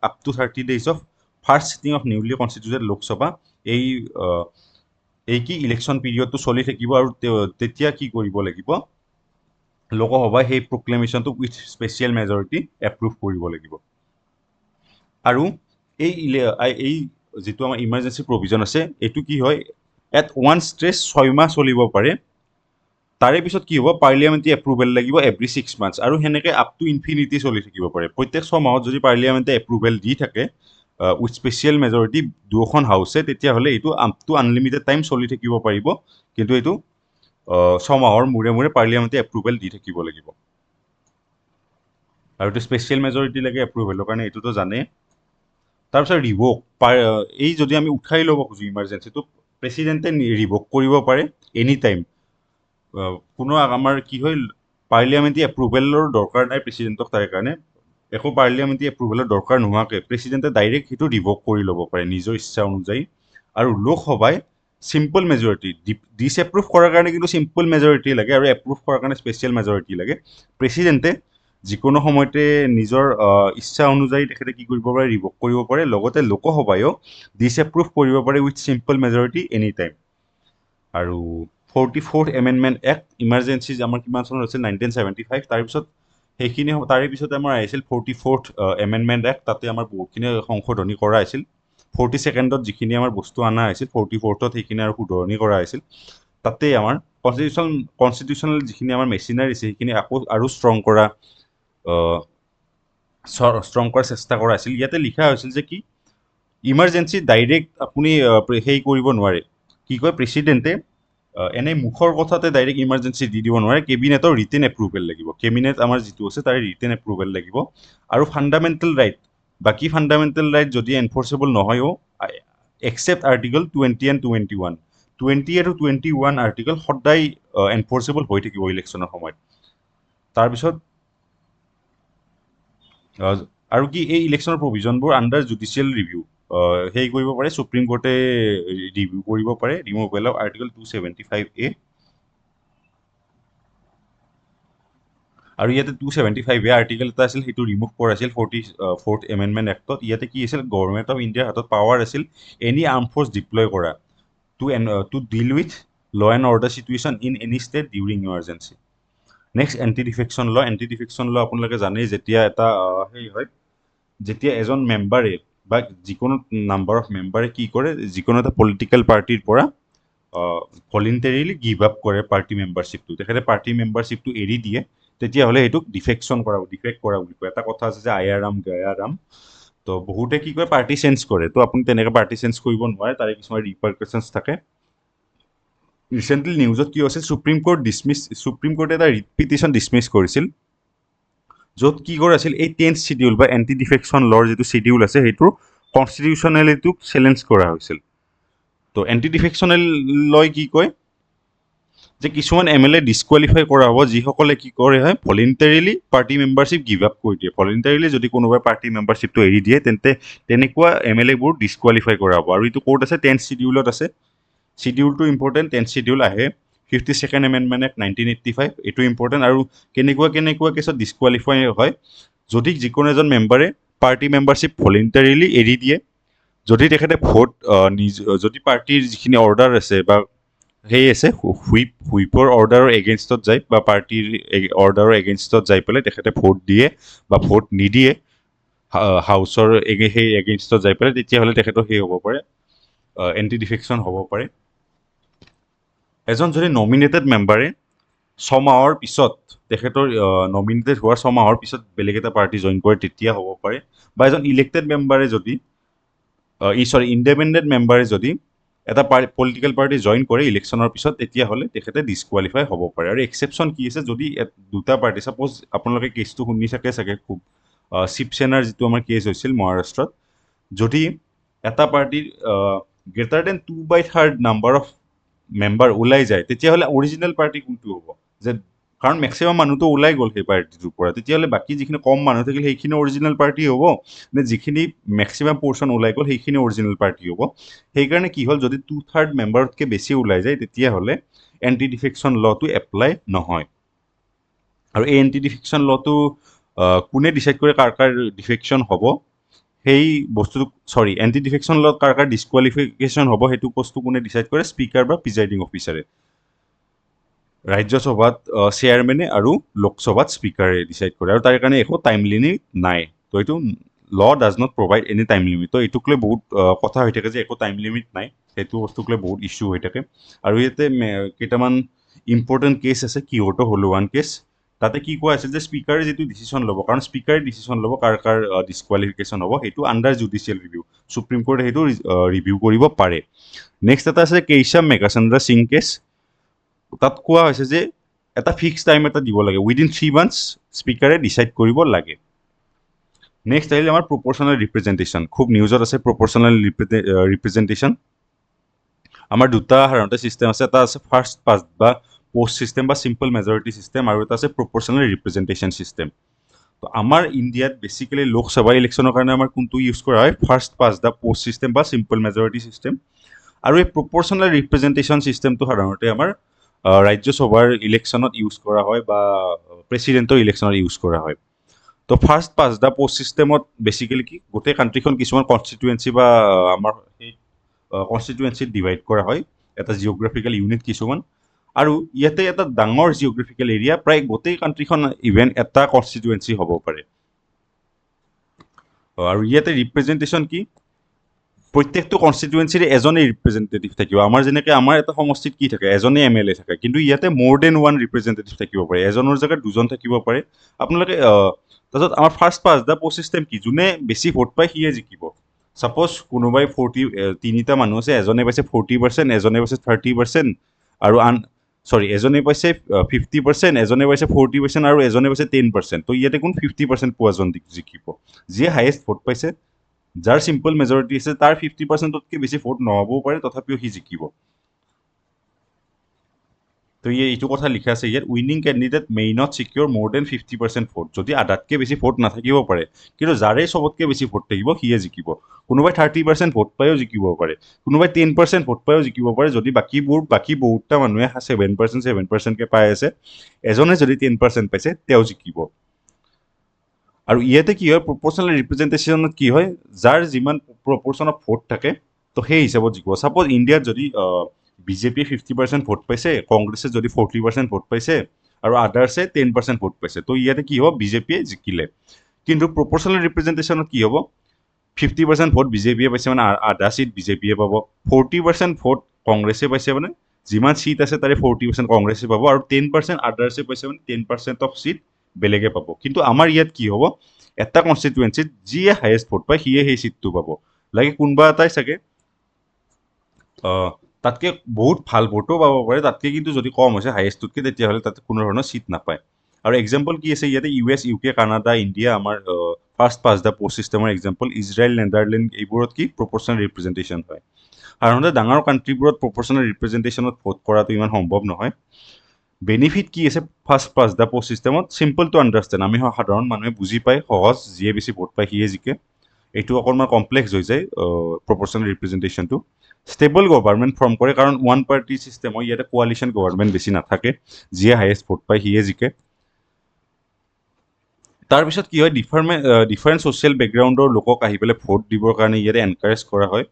up to 30 days of first cheating of newly কনষ্টিটিউটেড Lok Sabha, এই কি ইলেকশ্যন পিৰিয়ডটো চলি থাকিব, আৰু তেতিয়া কি কৰিব লাগিব? লোকসভাই সেই প্ৰক্লেমেশ্যনটো উইথ স্পেচিয়েল মেজৰিটি এপ্ৰুভ কৰিব লাগিব। আৰু এই যিটো আমাৰ ইমাৰ্জেঞ্চি প্ৰভিজন আছে, এইটো কি হয়, এট ওৱান ষ্ট্ৰেচ 6 মাহ চলিব পাৰে। তাৰে পিছত কি হ'ব? পাৰ্লিয়ামেণ্টাৰী এপ্ৰুভেল লাগিব এভৰি 6 months, আৰু সেনেকৈ আপ টু ইনফিনিটি চলি থাকিব পাৰে। প্ৰত্যেক 6 মাহত যদি পাৰ্লিয়ামেণ্টে এপ্ৰুভেল দি থাকে উইথ স্পেচিয়েল মেজৰিটি দুয়োখন হাউচে, তেতিয়াহ'লে এইটো আপ টু আনলিমিটেড টাইম চলি থাকিব পাৰিব। কিন্তু এইটো 6 মাহৰ মূৰে মূৰে পাৰ্লিয়ামেণ্টে এপ্ৰুভেল দি থাকিব লাগিব। আৰু এইটো স্পেচিয়েল মেজৰিটি লাগে এপ্ৰুভেলৰ কাৰণে, এইটোতো জানে। তাৰপিছত ৰিভোক, এই যদি আমি উঠাই ল'ব খোজো ইমাৰ্জেঞ্চিটো, প্ৰেচিডেণ্টে ৰিভোক কৰিব পাৰে এনি টাইম। কোনো আমাৰ কি হয়, পাৰ্লিয়ামেণ্টাৰী এপ্ৰুভেলৰ দৰকাৰ নাই প্ৰেচিডেণ্টক, তাৰ কাৰণে একো পাৰ্লিয়ামেণ্টাৰী এপ্ৰুভেলৰ দৰকাৰ নোহোৱাকৈ প্ৰেচিডেণ্টে ডাইৰেক্ট সেইটো ৰিভোক কৰি ল'ব পাৰে নিজৰ ইচ্ছা অনুযায়ী। আৰু লোকসভাই চিম্পল মেজৰিটি, ডিছএপ্ৰুভ কৰাৰ কাৰণে কিন্তু চিম্পল মেজৰিটি লাগে, আৰু এপ্ৰুভ কৰাৰ কাৰণে স্পেচিয়েল মেজৰিটি লাগে। প্ৰেচিডেণ্টে যিকোনো সময়তে নিজৰ ইচ্ছা অনুযায়ী তেখেতে কি কৰিব পাৰে? ৰিভোক কৰিব পাৰে। লগতে লোকসভায়ো ডিছএপ্ৰুভ কৰিব পাৰে with simple majority any time. আৰু 44th এমেণ্ডমেণ্ট এক্ট, ইমাৰ্জেঞ্চি আমাৰ কিমান চনত আছিল? 1975। তাৰে পিছতে আমাৰ আহিছিল 44th এমেণ্ডমেণ্ট এক্ট। তাতে আমাৰ বহুতখিনি সংশোধনী কৰা হৈছিল। 42nd যিখিনি আমাৰ বস্তু অনা হৈছিল, 44th সেইখিনি আৰু শুধৰণি কৰা হৈছিল। তাতে আমাৰ কনষ্টিটিউশ্যনেল যিখিনি আমাৰ মেচিনাৰী আছে সেইখিনি আকৌ আৰু ষ্ট্ৰং কৰাৰ চেষ্টা কৰা হৈছিল। ইয়াতে লিখা হৈছিল যে কি, ইমাৰ্জেঞ্চি ডাইৰেক্ট আপুনি কৰিব নোৱাৰে। কি কয়, প্ৰেচিডেণ্টে এনেই মুখৰ কথাতে ডাইৰেক্ট ইমাৰ্জেঞ্চি দি দিব নোৱাৰে, কেবিনেটৰ ৰিটেন এপ্ৰুভেল লাগিব। কেবিনেট আমাৰ যিটো আছে তাৰে ৰিটেন এপ্ৰুভেল লাগিব। আৰু ফাণ্ডামেণ্টেল ৰাইট, বাকী ফাণ্ডামেণ্টেল ৰাইট যদি এনফৰ্চেবল নহয়ও, এক্সেপ্ট আৰ্টিকল 20 and 21, 20 আৰু 21 আৰ্টিকল সদায় এনফৰ্চেবল হৈ থাকিব ইলেকশ্যনৰ সময়ত। তাৰপিছত আৰু কি, এই ইলেকশ্যনৰ প্ৰভিজনবোৰ আণ্ডাৰ জুডিচিয়েল ৰিভিউ কৰিব পাৰে, সুপ্ৰিম কোৰ্টে ৰিভিউ কৰিব পাৰে। ৰিমুভেল অফ আৰ্টিকল 275A, আৰু ইয়াতে 275A আৰ্টিকেল এটা আছিল, সেইটো ৰিমুভ কৰাইছিল 44th এমেণ্ডমেণ্ট এক্টত। ইয়াতে কি আছিল? গভৰ্ণমেণ্ট অফ ইণ্ডিয়াৰ হাতত পাৱাৰ আছিল এনি আৰ্ম ফ'ৰ্চ ডিপ্লয় কৰা to deal with law and order situation in any state during emergency. Next anti defection law. Anti defection ল আপোনালোকে জানেই, যেতিয়া এটা হয়, যেতিয়া এজন মেম্বাৰে বা যিকোনো নাম্বাৰ অফ মেম্বাৰে কি কৰে, যিকোনো এটা পলিটিকেল পাৰ্টিৰ পৰা ভলিণ্টেৰিলি গিভ আপ কৰে পাৰ্টি মেম্বাৰশ্বিপটো, তেখেতে পাৰ্টি মেম্বাৰশ্বিপটো এৰি দিয়ে, তেতিয়াহ'লে সেইটোক ডিফেক্ট কৰা বুলি কয়। এটা কথা আছে যে আয়া ৰাম গায়া ৰাম। তো বহুতে কি কয়, পাৰ্টি চেঞ্জ কৰে। তো আপুনি তেনেকৈ পাৰ্টি চেঞ্জ কৰিব নোৱাৰে, তাৰে কিছুমান ৰিপাৰকাশ্যনছ থাকে। ৰিচেণ্টলি নিউজত কি হৈছিল, সুপ্ৰিম কোৰ্টে এটা ৰিট পিটিশ্যন ডিছমিছ কৰিছিল, য'ত কি কৰা আছিল, এই 10th শিডিউল বা এণ্টি ডিফেকশ্যন লৰ যিটো শিডিউল আছে সেইটোৰ কনষ্টিটিউশ্যনেলিটিটোক চেলেঞ্জ কৰা হৈছিল। তো এণ্টি ডিফেকশ্যনেল লয় কি কয় যে কিছুমান MLA ডিছকুৱালিফাই কৰা হ'ব যিসকলে কি কৰে হয় ভলেণ্টাৰীলি পাৰ্টি মেম্বাৰশ্বিপ গিভ আপ কৰি দিয়ে ভলেণ্টাৰীলি যদি কোনোবাই পাৰ্টি মেম্বাৰশ্বিপটো এৰি দিয়ে তেন্তে তেনেকুৱা MLA বোৰ ডিছকুৱালিফাই কৰা হ'ব আৰু এইটো ক'ত আছে 10th শিডিউলত আছে শিডিউলটো ইম্পৰ্টেণ্ট 10th শিডিউল আহে 52nd এমেণ্ডমেণ্ট এক্ট 1985 এইটো ইম্পৰ্টেণ্ট আৰু কেনেকুৱা কেছত ডিছকুৱালিফাই হয় যদি যিকোনো এজন মেম্বাৰে পাৰ্টি মেম্বাৰশ্বিপ ভলেণ্টাৰীলি এৰি দিয়ে যদি তেখেতে ভোট যদি পাৰ্টিৰ যিখিনি অৰ্ডাৰ আছে বা সেই আছে হুইপৰ অৰ্ডাৰৰ এগেইনষ্টত যায় বা পাৰ্টিৰ অৰ্ডাৰৰ এগেইনষ্টত যাই পেলাই তেখেতে ভোট দিয়ে বা ভোট নিদিয়ে হাউচৰ সেই এগেইনষ্টত যাই পেলাই তেতিয়াহ'লে তেখেতৰ সেই হ'ব পাৰে এণ্টি ডিফেকশ্যন হ'ব পাৰে এজন যদি নমিনেটেড মেম্বাৰে ছমাহৰ পিছত তেখেতৰ নমিনেটেড হোৱাৰ ছমাহৰ পিছত বেলেগ এটা পাৰ্টি জইন কৰে তেতিয়া হ'ব পাৰে বা এজন ইলেক্টেড মেম্বাৰে যদি ইণ্ডিপেণ্ডেণ্ট মেম্বাৰে যদি এটা পলিটিকেল পাৰ্টি জইন কৰে ইলেকশ্যনৰ পিছত তেতিয়াহ'লে তেখেতে ডিছকুৱালিফাই হ'ব পাৰে আৰু এক্সেপশ্যন কি আছে যদি দুটা পাৰ্টি ছাপ'জ আপোনালোকে কেছটো শুনি থাকে চাগে খুব শিৱসেনাৰ যিটো আমাৰ কেছ হৈছিল মহাৰাষ্ট্ৰত যদি এটা পাৰ্টিৰ greater than 2/3 number of member ওলাই যায় তেতিয়াহ'লে অৰিজিনেল পাৰ্টি কোনটো হ'ব যে কাৰণ মেক্সিমাম মানুহটো ওলাই গ'ল সেই পাৰ্টিটোৰ পৰা তেতিয়াহ'লে বাকী যিখিনি কম মানুহ থাকিল সেইখিনি অৰিজিনেল পাৰ্টি হ'ব নে যিখিনি মেক্সিমাম পৰ্চন ওলাই গ'ল সেইখিনি অৰিজিনেল পাৰ্টি হ'ব সেইকাৰণে কি হ'ল যদি 2/3 মেম্বাৰতকৈ বেছি ওলাই যায় তেতিয়াহ'লে এণ্টি ডিফেকশ্যন লটো এপ্লাই নহয় আৰু এই এণ্টি ডিফেকশ্যন লটো কোনে ডিচাইড কৰে কাৰ কাৰ ডিফেকশ্যন হ'ব সেই বস্তুটো এণ্টি ডিফেকশ্যন লত কাৰ কাৰ ডিছকুৱালিফিকেশ্যন হ'ব সেইটো বস্তু কোনে ডিচাইড কৰে স্পীকাৰ বা প্ৰিজাইডিং অফিচাৰে ৰাজ্যসভাত চেয়াৰমেনে আৰু লোকসভাত স্পীকাৰে ডিচাইড কৰে আৰু তাৰ কাৰণে একো টাইম লিমিট নাই তো এইটো ল does not provide any time limit তো এইটোক লৈ বহুত কথা হৈ থাকে যে একো টাইম লিমিট নাই সেইটো বস্তুক লৈ বহুত ইছ্যু হৈ থাকে আৰু ইয়াতে কেইটামান ইম্পৰ্টেণ্ট কেছ আছে কিহতো হলুৱান কেছ তাতে কি কোৱা আছিল যে স্পীকাৰে যিটো ডিচিশ্যন ল'ব কাৰণ স্পীকাৰে ডিচিশ্যন ল'ব কাৰ কাৰ ডিছকুৱালিফিকেশ্যন হ'ব সেইটো আণ্ডাৰ জুডিচিয়েল ৰিভিউ সুপ্ৰিম কোৰ্টে সেইটো ৰিভিউ কৰিব পাৰে নেক্সট এটা আছে কেশৱ মেঘাচন্দ্ৰ সিং কেছ তাত কোৱা হৈছে যে এটা ফিক্স টাইম এটা দিব লাগে উইদিন 3 months স্পীকাৰে ডিচাইড কৰিব লাগে নেক্সট আহিলে আমাৰ প্ৰপৰ্চনেল ৰিপ্ৰেজেণ্টেশ্যন খুব নিউজত আছে প্ৰপৰ্চনেল ৰিপ্ৰেজেণ্টেশ্যন আমাৰ দুটা সাধাৰণতে ছিষ্টেম আছে এটা আছে ফাৰ্ষ্ট পাষ্ট বা পোষ্ট ছিষ্টেম বা চিম্পল মেজৰিটি ছিষ্টেম আৰু এটা আছে প্ৰপৰ্চনেল ৰিপ্ৰেজেণ্টেশ্যন ছিষ্টেম তো আমাৰ ইণ্ডিয়াত বেচিকেলি লোকসভা ইলেকশ্যনৰ কাৰণে আমাৰ কোনটো ইউজ কৰা হয় first past the post system বা চিম্পল মেজৰিটি ছিষ্টেম আৰু এই প্ৰপৰ্চনেল ৰিপ্ৰেজেণ্টেশ্যন ছিষ্টেমটো সাধাৰণতে আমাৰ ৰাজ্যসভাৰ ইলেকশ্যনত ইউজ কৰা হয় বা প্ৰেচিডেণ্টৰ ইলেকশ্যনত ইউজ কৰা হয় তো ফাৰ্ষ্ট পাছ দ্য পোষ্ট ছিষ্টেমত বেচিকেলি কি গোটেই কাণ্ট্ৰিখন কিছুমান কনষ্টিটুৱেঞ্চি বা আমাৰ সেই কনষ্টিটুৱেঞ্চিত ডিভাইড কৰা হয় এটা জিঅ'গ্ৰাফিকেল ইউনিট কিছুমান আৰু ইয়াতে এটা ডাঙৰ জিঅ'গ্ৰাফিকেল এৰিয়া প্ৰায় গোটেই কাণ্ট্ৰিখন ইভেন এটা কনষ্টিটুৱেঞ্চি হ'ব পাৰে আৰু ইয়াতে ৰিপ্ৰেজেণ্টেশ্যন কি প্ৰত্যেকটো কনষ্টিটুৱেঞ্চিৰে এজনেই ৰিপ্ৰেজেণ্টেটিভ থাকিব আমাৰ যেনেকৈ আমাৰ এটা সমষ্টিত কি থাকে এজনেই MLA থাকে কিন্তু ইয়াতে মোৰ দেন ওৱান ৰিপ্ৰেজেণ্টেটিভ থাকিব পাৰে এজনৰ জেগাত দুজন থাকিব পাৰে আপোনালোকে তাৰপিছত আমাৰ first past the post system কি যোনে বেছি ভোট পায় সিয়ে জিকিব ছাপ'জ কোনোবাই 3টা মানুহ আছে এজনে পাইছে 40% এজনে পাইছে 30% আৰু এজনে পাইছে 50% এজনে পাইছে 40% আৰু এজনে পাইছে 10% তো ইয়াতে কোন 50% পোৱাজন জিকিব যিয়ে হায়েষ্ট ভোট পাইছে যাৰ চিম্পল মেজৰিটি আছে তাৰ 50%তকৈ বেছি ভোট নহ'বও পাৰে তথাপিও সি জিকিব তো এইটো কথা লিখা আছে ইয়াত winning candidate may not secure মোৰ দেন 50% ভোট যদি আধাতকৈ বেছি ভোট নাথাকিব পাৰে কিন্তু যাৰে চবতকৈ বেছি ভোট থাকিব সিয়ে জিকিব কোনোবাই 30% ভোট পায়ো জিকিব পাৰে কোনোবাই 10% ভোট পায়ো জিকিব পাৰে যদি বাকী বহুতটা মানুহে 7%কৈ পাই আছে এজনে যদি 10% পাইছে তেওঁ জিকিব আৰু ইয়াতে কি হয় প্ৰপৰ্চনেল ৰিপ্ৰেজেণ্টেশ্যনত কি হয় যাৰ যিমান প্ৰপৰ্চন অফ ভোট থাকে তো সেই হিচাপত জিকিব ছাপ'জ ইণ্ডিয়াত যদি বিজেপিয়ে 50% ভোট পাইছে কংগ্ৰেছে যদি 40% ভোট পাইছে আৰু আদাৰ্ছে 10% ভোট পাইছে তো ইয়াতে কি হ'ব বিজেপিয়ে জিকিলে কিন্তু প্ৰপৰ্চনেল ৰিপ্ৰেজেণ্টেশ্যনত কি হ'ব 50% ভোট বিজেপিয়ে পাইছে মানে আধা চিট বিজেপিয়ে পাব 40% ভোট কংগ্ৰেছে পাইছে মানে যিমান চিট আছে তাৰে 40% কংগ্ৰেছে পাব আৰু 10% আদাৰ্ছে পাইছে মানে 10% অফ চিট বেলেগে পাব কিন্তু আমাৰ ইয়াত কি হ'ব এটা কনষ্টিটুৱেঞ্চিত যিয়ে হায়েষ্ট ভোট পায় সিয়ে সেই চিটটো পাব লাগে কোনোবা এটাই চাগে তাতকৈ বহুত ভাল ভোটো পাব পাৰে তাতকৈ কিন্তু যদি কম হৈছে হায়েষ্টটোতকৈ তেতিয়াহ'লে তাতে কোনো ধৰণৰ চিট নাপায় আৰু এক্সাম্পল কি আছে ইয়াতে US UK কানাডা ইণ্ডিয়া আমাৰ ফাৰ্ষ্ট পাছ দ্য পোষ্ট ছিষ্টেমৰ এক্সাম্পল ইজৰাইল নেডাৰলেণ্ড এইবোৰত কি প্ৰপৰ্চনেল ৰিপ্ৰেজেণ্টেশ্যন হয় সাধাৰণতে ডাঙৰ কাণ্ট্ৰিবোৰত প্ৰপৰ্চনেল ৰিপ্ৰেজেণ্টেশ্যনত ভোট কৰাটো ইমান সম্ভৱ নহয়। বেনিফিট কি আছে ফাৰ্ষ্ট পাছ দ্য পোষ্ট চিষ্টেমত? চিম্পল টু আণ্ডাৰষ্টেণ্ড, আমি সাধাৰণ মানুহে বুজি পায়, সহজ, যিয়ে বেছি ভোট পায় সিয়ে জিকে। এইটো অকণমান কমপ্লেক্স হৈ যায় প্ৰপৰ্চনেল ৰিপ্ৰেজেণ্টেশ্যনটো। ষ্টেবল গভৰ্ণমেণ্ট ফৰ্ম কৰে, কাৰণ ওৱান পাৰ্টি চিষ্টেম হয়, ইয়াতে কোৱালিশ্যন গভৰ্ণমেণ্ট বেছি নাথাকে, যিয়ে হায়েষ্ট ভোট পায় সিয়ে জিকে। তাৰপিছত কি হয়, ডিফাৰেণ্ট ছ'চিয়েল বেকগ্ৰাউণ্ডৰ লোকক আহি পেলাই ভোট দিবৰ কাৰণে ইয়াতে এনকাৰেজ কৰা হয়।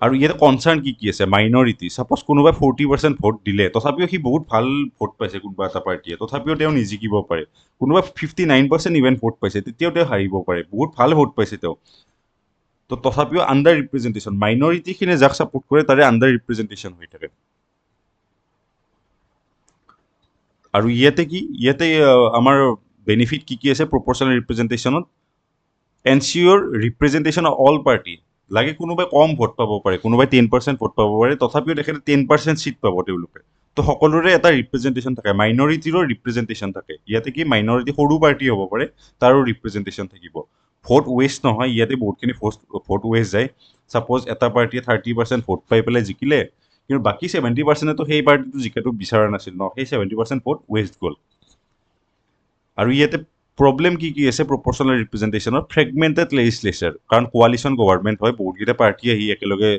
আৰু ইয়াতে কনচাৰ্ণ কি আছে? মাইনৰিটি। ছাপ'জ কোনোবাই 40% ভোট দিলে, তথাপিও সি বহুত ভাল ভোট পাইছে কোনোবা এটা পাৰ্টীয়ে, তথাপিও তেওঁ নিজিকিব পাৰে। কোনোবাই 59% ইভেন ভোট পাইছে, তেতিয়াও তেওঁ হাৰিব পাৰে, বহুত ভাল ভোট পাইছে তেওঁ। তো তথাপিও আণ্ডাৰ ৰিপ্ৰেজেণ্টেশ্যন, মাইনৰিটিখিনিয়ে যাক ছাপোৰ্ট কৰে তাৰে আণ্ডাৰ ৰিপ্ৰেজেণ্টেশ্যন হৈ থাকে। আৰু ইয়াতে আমাৰ বেনিফিট কি আছে প্ৰপৰ্চনেল ৰিপ্ৰেজেণ্টেশ্যনত? Ensure representation of all party. লাগে কোনোবাই কম ভোট পাব পাৰে, কোনোবাই 10% ভোট পাব পাৰে, তথাপিও তেখেতে 10% ছিট পাব তেওঁলোকে। তো সকলোৰে এটা ৰিপ্ৰেজেণ্টেশ্যন থাকে, মাইনৰিটিৰো ৰিপ্ৰেজেণ্টেশ্যন থাকে। ইয়াতে কি মাইনৰিটি সৰু পাৰ্টি হ'ব পাৰে, তাৰো ৰিপ্ৰেজেণ্টেশ্যন থাকিব। ভোট ৱেষ্ট নহয়, ইয়াতে বহুতখিনি ভোট ৱেষ্ট যায়। ছাপ'জ এটা পাৰ্টীয়ে 30% ভোট পাই পেলাই জিকিলে, কিন্তু বাকী 70%তো সেই পাৰ্টিটো জিকাটো বিচৰা নাছিল ন, সেই 70% ভোট ৱেষ্ট গ'ল। আৰু ইয়াতে প্ৰব্লেম কি আছে প্ৰপৰ্চনেল ৰিপ্ৰেজেণ্টেশ্যনত? ফ্ৰেগমেণ্টেড লেজিছলেচাৰ, কাৰণ কোৱালিশ্যন গভৰ্ণমেণ্ট হয়, বহুতকেইটা পাৰ্টি আহি একেলগে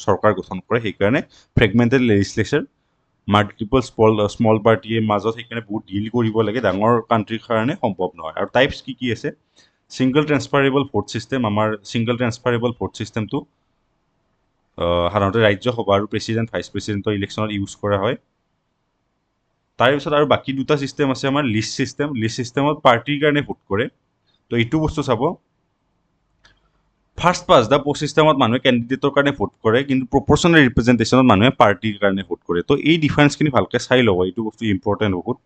চৰকাৰ গঠন কৰে, সেইকাৰণে ফ্ৰেগমেণ্টেড লেজিছলেচাৰ, মাল্টিপল স্মল পাৰ্টিয়ে মাজত সেইকাৰণে বহুত ডিল কৰিব লাগে, ডাঙৰ কাণ্ট্ৰিৰ কাৰণে সম্ভৱ নহয়। আৰু টাইপছ কি আছে? Single transferable vote system. আমাৰ ছিংগল ট্ৰেন্সফাৰেবল ভোট ছিষ্টেমটো সাধাৰণতে ৰাজ্যসভা আৰু প্ৰেচিডেণ্ট ভাইচ প্ৰেচিডেণ্টৰ ইলেকশ্যনত ইউজ কৰা হয়। তাৰপিছত আৰু বাকী দুটা ছিষ্টেম আছে আমাৰ। লিষ্ট ছিষ্টেম, লিষ্ট ছিষ্টেমত পাৰ্টিৰ কাৰণে ভোট কৰে। তো এইটো বস্তু চাব, ফাৰ্ষ্ট পাছ দ্য পোষ্ট ছিষ্টেমত মানুহে কেণ্ডিডেটৰ কাৰণে ভোট কৰে, কিন্তু প্ৰপৰ্চনেল ৰিপ্ৰেজেণ্টেশ্যনত মানুহে পাৰ্টিৰ কাৰণে ভোট কৰে। তো এই ডিফাৰেঞ্চখিনি ভালকৈ চাই ল'ব, এইটো বস্তু ইম্পৰ্টেণ্ট বহুত।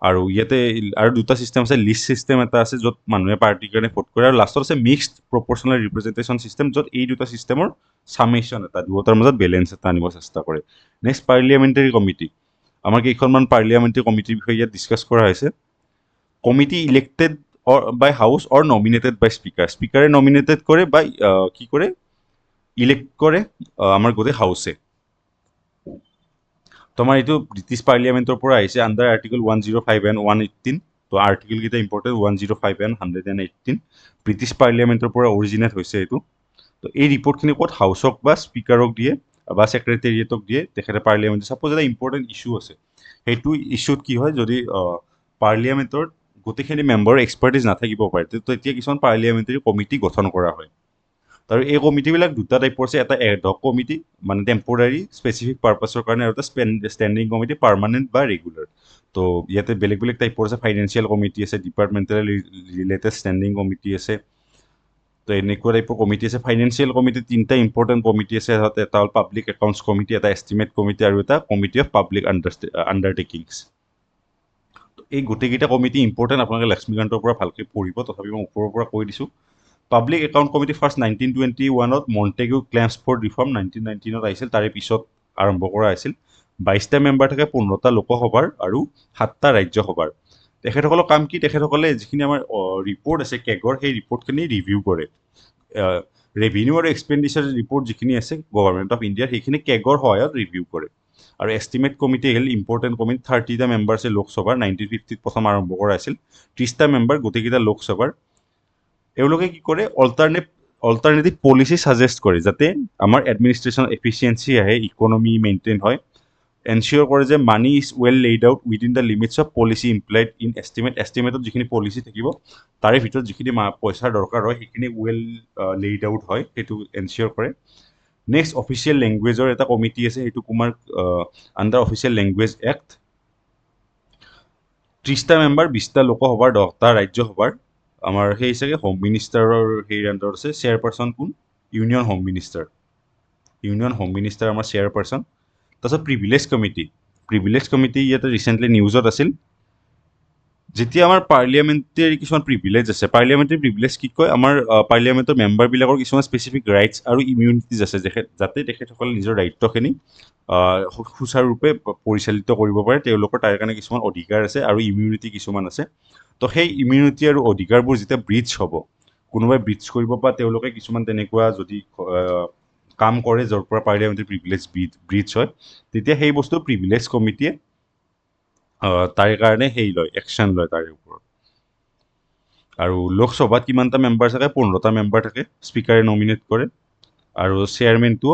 আৰু ইয়াতে আৰু দুটা ছিষ্টেম আছে, লিষ্ট ছিষ্টেম এটা আছে য'ত মানুহে পাৰ্টিৰ কাৰণে ভোট কৰে, আৰু লাষ্টত আছে মিক্সড প্ৰপৰ্চনেল ৰিপ্ৰেজেণ্টেশ্যন ছিষ্টেম, য'ত এই দুটা ছিষ্টেমৰ চামেশ্যন এটা, দুয়োটাৰ মাজত বেলেঞ্চ এটা আনিব চেষ্টা কৰে। Next parliamentary committee. আমাৰ কেইখনমান পাৰ্লিয়ামেণ্টাৰী কমিটিৰ বিষয়ে ইয়াত ডিছকাছ কৰা হৈছে। কমিটি ইলেক্টেড বাই হাউচ অৰ নমিনেটেড বাই স্পীকাৰ। স্পীকাৰে নমিনেটেড কৰে বা কি কৰে, ইলেক্ট কৰে আমাৰ গোটেই হাউচে। তো আমাৰ এইটো ব্ৰিটিছ পাৰ্লিয়ামেণ্টৰ পৰা আহিছে, আণ্ডাৰ আৰ্টিকল 105 and 118। তো আৰ্টিকলকেইটা ইম্পৰ্টেণ্ট, 105 and 118 ব্ৰিটিছ পাৰ্লিয়ামেণ্টৰ পৰা অৰিজিনেট হৈছে এইটো। তো এই ৰিপৰ্টখিনি ক'ত? হাউচক বা স্পীকাৰক দিয়ে বা ছেক্ৰেটেৰিয়েটক দিয়ে, তেখেতে পাৰ্লিয়ামেণ্টে ছাপ'জ এটা ইম্পৰ্টেণ্ট ইছ্যু আছে, সেইটো ইছ্যুত কি হয়, যদি পাৰ্লিয়ামেণ্টৰ গোটেইখিনি মেম্বাৰৰ এক্সপাৰ্টিজ নাথাকিব পাৰে, তেতিয়া কিছুমান পাৰ্লিয়ামেণ্টাৰী কমিটি গঠন কৰা হয়। আৰু এই কমিটিবিলাক দুটা টাইপৰ আছে, এটা এডহক কমিটি মানে টেম্পৰাৰী স্পেচিফিক পাৰ্পাছৰ কাৰণে, আৰু এটা ষ্টেণ্ডিং কমিটি পাৰ্মানেণ্ট বা ৰেগুলাৰ। তো ইয়াতে বেলেগ বেলেগ টাইপৰ আছে, ফাইনেন্সিয়েল কমিটি আছে, ডিপাৰ্টমেণ্টেল ৰিলেটেড ষ্টেণ্ডিং কমিটি আছে। তো এনেকুৱা টাইপৰ কমিটি আছে। ফাইনেন্সিয়েল কমিটি তিনিটা ইম্পৰ্টেণ্ট কমিটি আছে, এটা হ'ল পাব্লিক একাউণ্টছ কমিটি, এটা এষ্টিমেট কমিটি, আৰু এটা কমিটি অফ পাব্লিক আণ্ডাৰটেকিংছ। এই গোটেইকেইটা কমিটি ইম্পৰ্টেণ্ট, আপোনালোকে লক্ষ্মীকান্তৰ পৰা ভালকৈ পঢ়িব, তথাপি মই ওপৰৰ পৰা কৈ দিছোঁ। পাব্লিক একাউণ্ট কমিটি ফাৰ্ষ্ট 1921ত মণ্টেগু ক্লেমছফৰ্ড ৰিফৰ্ম 1919ত আহিছিল, তাৰে পিছত আৰম্ভ কৰা হৈছিল। 22টা মেম্বাৰ থাকে, 15টা লোকসভাৰ আৰু 7টা ৰাজ্যসভাৰ। তেখেতসকলৰ কাম কি? তেখেতসকলে যিখিনি আমাৰ ৰিপৰ্ট আছে কেগৰ, সেই ৰিপৰ্টখিনি ৰিভিউ কৰে। ৰেভিনিউ আৰু এক্সপেণ্ডিচাৰ ৰিপৰ্ট যিখিনি আছে গভৰ্ণমেণ্ট অফ ইণ্ডিয়াৰ, সেইখিনি কেগৰ সহায়ত ৰিভিউ কৰে। আৰু এষ্টিমেট কমিটি আহিল ইম্পৰ্টেণ্ট কমিটি, 30টা মেম্বাৰ আছে লোকসভাৰ, 1950ত প্ৰথম আৰম্ভ কৰা আছিল। 30টা মেম্বাৰ গোটেইকেইটা লোকসভাৰ। এওঁলোকে কি কৰে? অল্টাৰনেটিভ পলিচি ছাজেষ্ট কৰে, যাতে আমাৰ এডমিনিষ্ট্ৰেশ্যন এফিচিয়েঞ্চি আহে, ইকনমি মেইনটেইন হয়। এনচিয়'ৰ কৰে যে money is well laid out within the limits of policy employed in estimate. এষ্টিমেটত যিখিনি পলিচি থাকিব, তাৰে ভিতৰত যিখিনি পইচাৰ দৰকাৰ হয়, সেইখিনি ৱেল লেইড আউট হয়, সেইটো এনচিয়'ৰ কৰে। নেক্সট অফিচিয়েল লেংগুৱেজৰ এটা কমিটি আছে, সেইটো তোমাৰ আণ্ডাৰ অফিচিয়েল লেংগুৱেজ এক্ট। 30টা মেম্বাৰ, 20টা লোকসভাৰ, 10টা ৰাজ্যসভাৰ। আমাৰ সেই হিচাপে হোম মিনিষ্টাৰৰ সেই আণ্ডাৰত আছে। চেয়াৰপাৰ্চন কোন? Union home minister. Union home minister আমাৰ চেয়াৰপাৰ্চন। তাৰপিছত প্ৰিভিলেজ কমিটি। প্ৰিভিলেজ কমিটি ইয়াতে ৰিচেণ্টলি নিউজত আছিল। যেতিয়া আমাৰ পাৰ্লিয়ামেণ্টাৰী কিছুমান প্ৰিভিলেজ আছে, পাৰ্লিয়ামেণ্টাৰী প্ৰিভিলেজ কি কয়? আমাৰ পাৰ্লিয়ামেণ্টৰ মেম্বাৰবিলাকৰ কিছুমান স্পেচিফিক ৰাইটছ আৰু ইমিউনিটিজ আছে, যাতে তেখেতসকলে নিজৰ দায়িত্বখিনি সুচাৰুৰূপে পৰিচালিত কৰিব পাৰে। তেওঁলোকৰ তাৰ কাৰণে কিছুমান অধিকাৰ আছে আৰু ইমিউনিটি কিছুমান আছে। তো সেই ইমিউনিটি আৰু অধিকাৰবোৰ যেতিয়া ব্ৰিজ হ'ব, কোনোবাই ব্ৰিজ কৰিব, বা তেওঁলোকে কিছুমান তেনেকুৱা যদি কাম কৰে য'ৰ পৰা পাৰ্লিয়ামেণ্টাৰী প্ৰিভিলেজ ব্ৰিচ হয় তেতিয়া সেই বস্তু প্ৰিভিলেজ কমিটিয়ে তাৰে কাৰণে লয় একশ্যন লয় তাৰে ওপৰত আৰু লোকসভাত কিমানটা মেম্বাৰ থাকে 15টা মেম্বাৰ থাকে স্পীকাৰে নমিনেট কৰে আৰু চেয়াৰমেনটো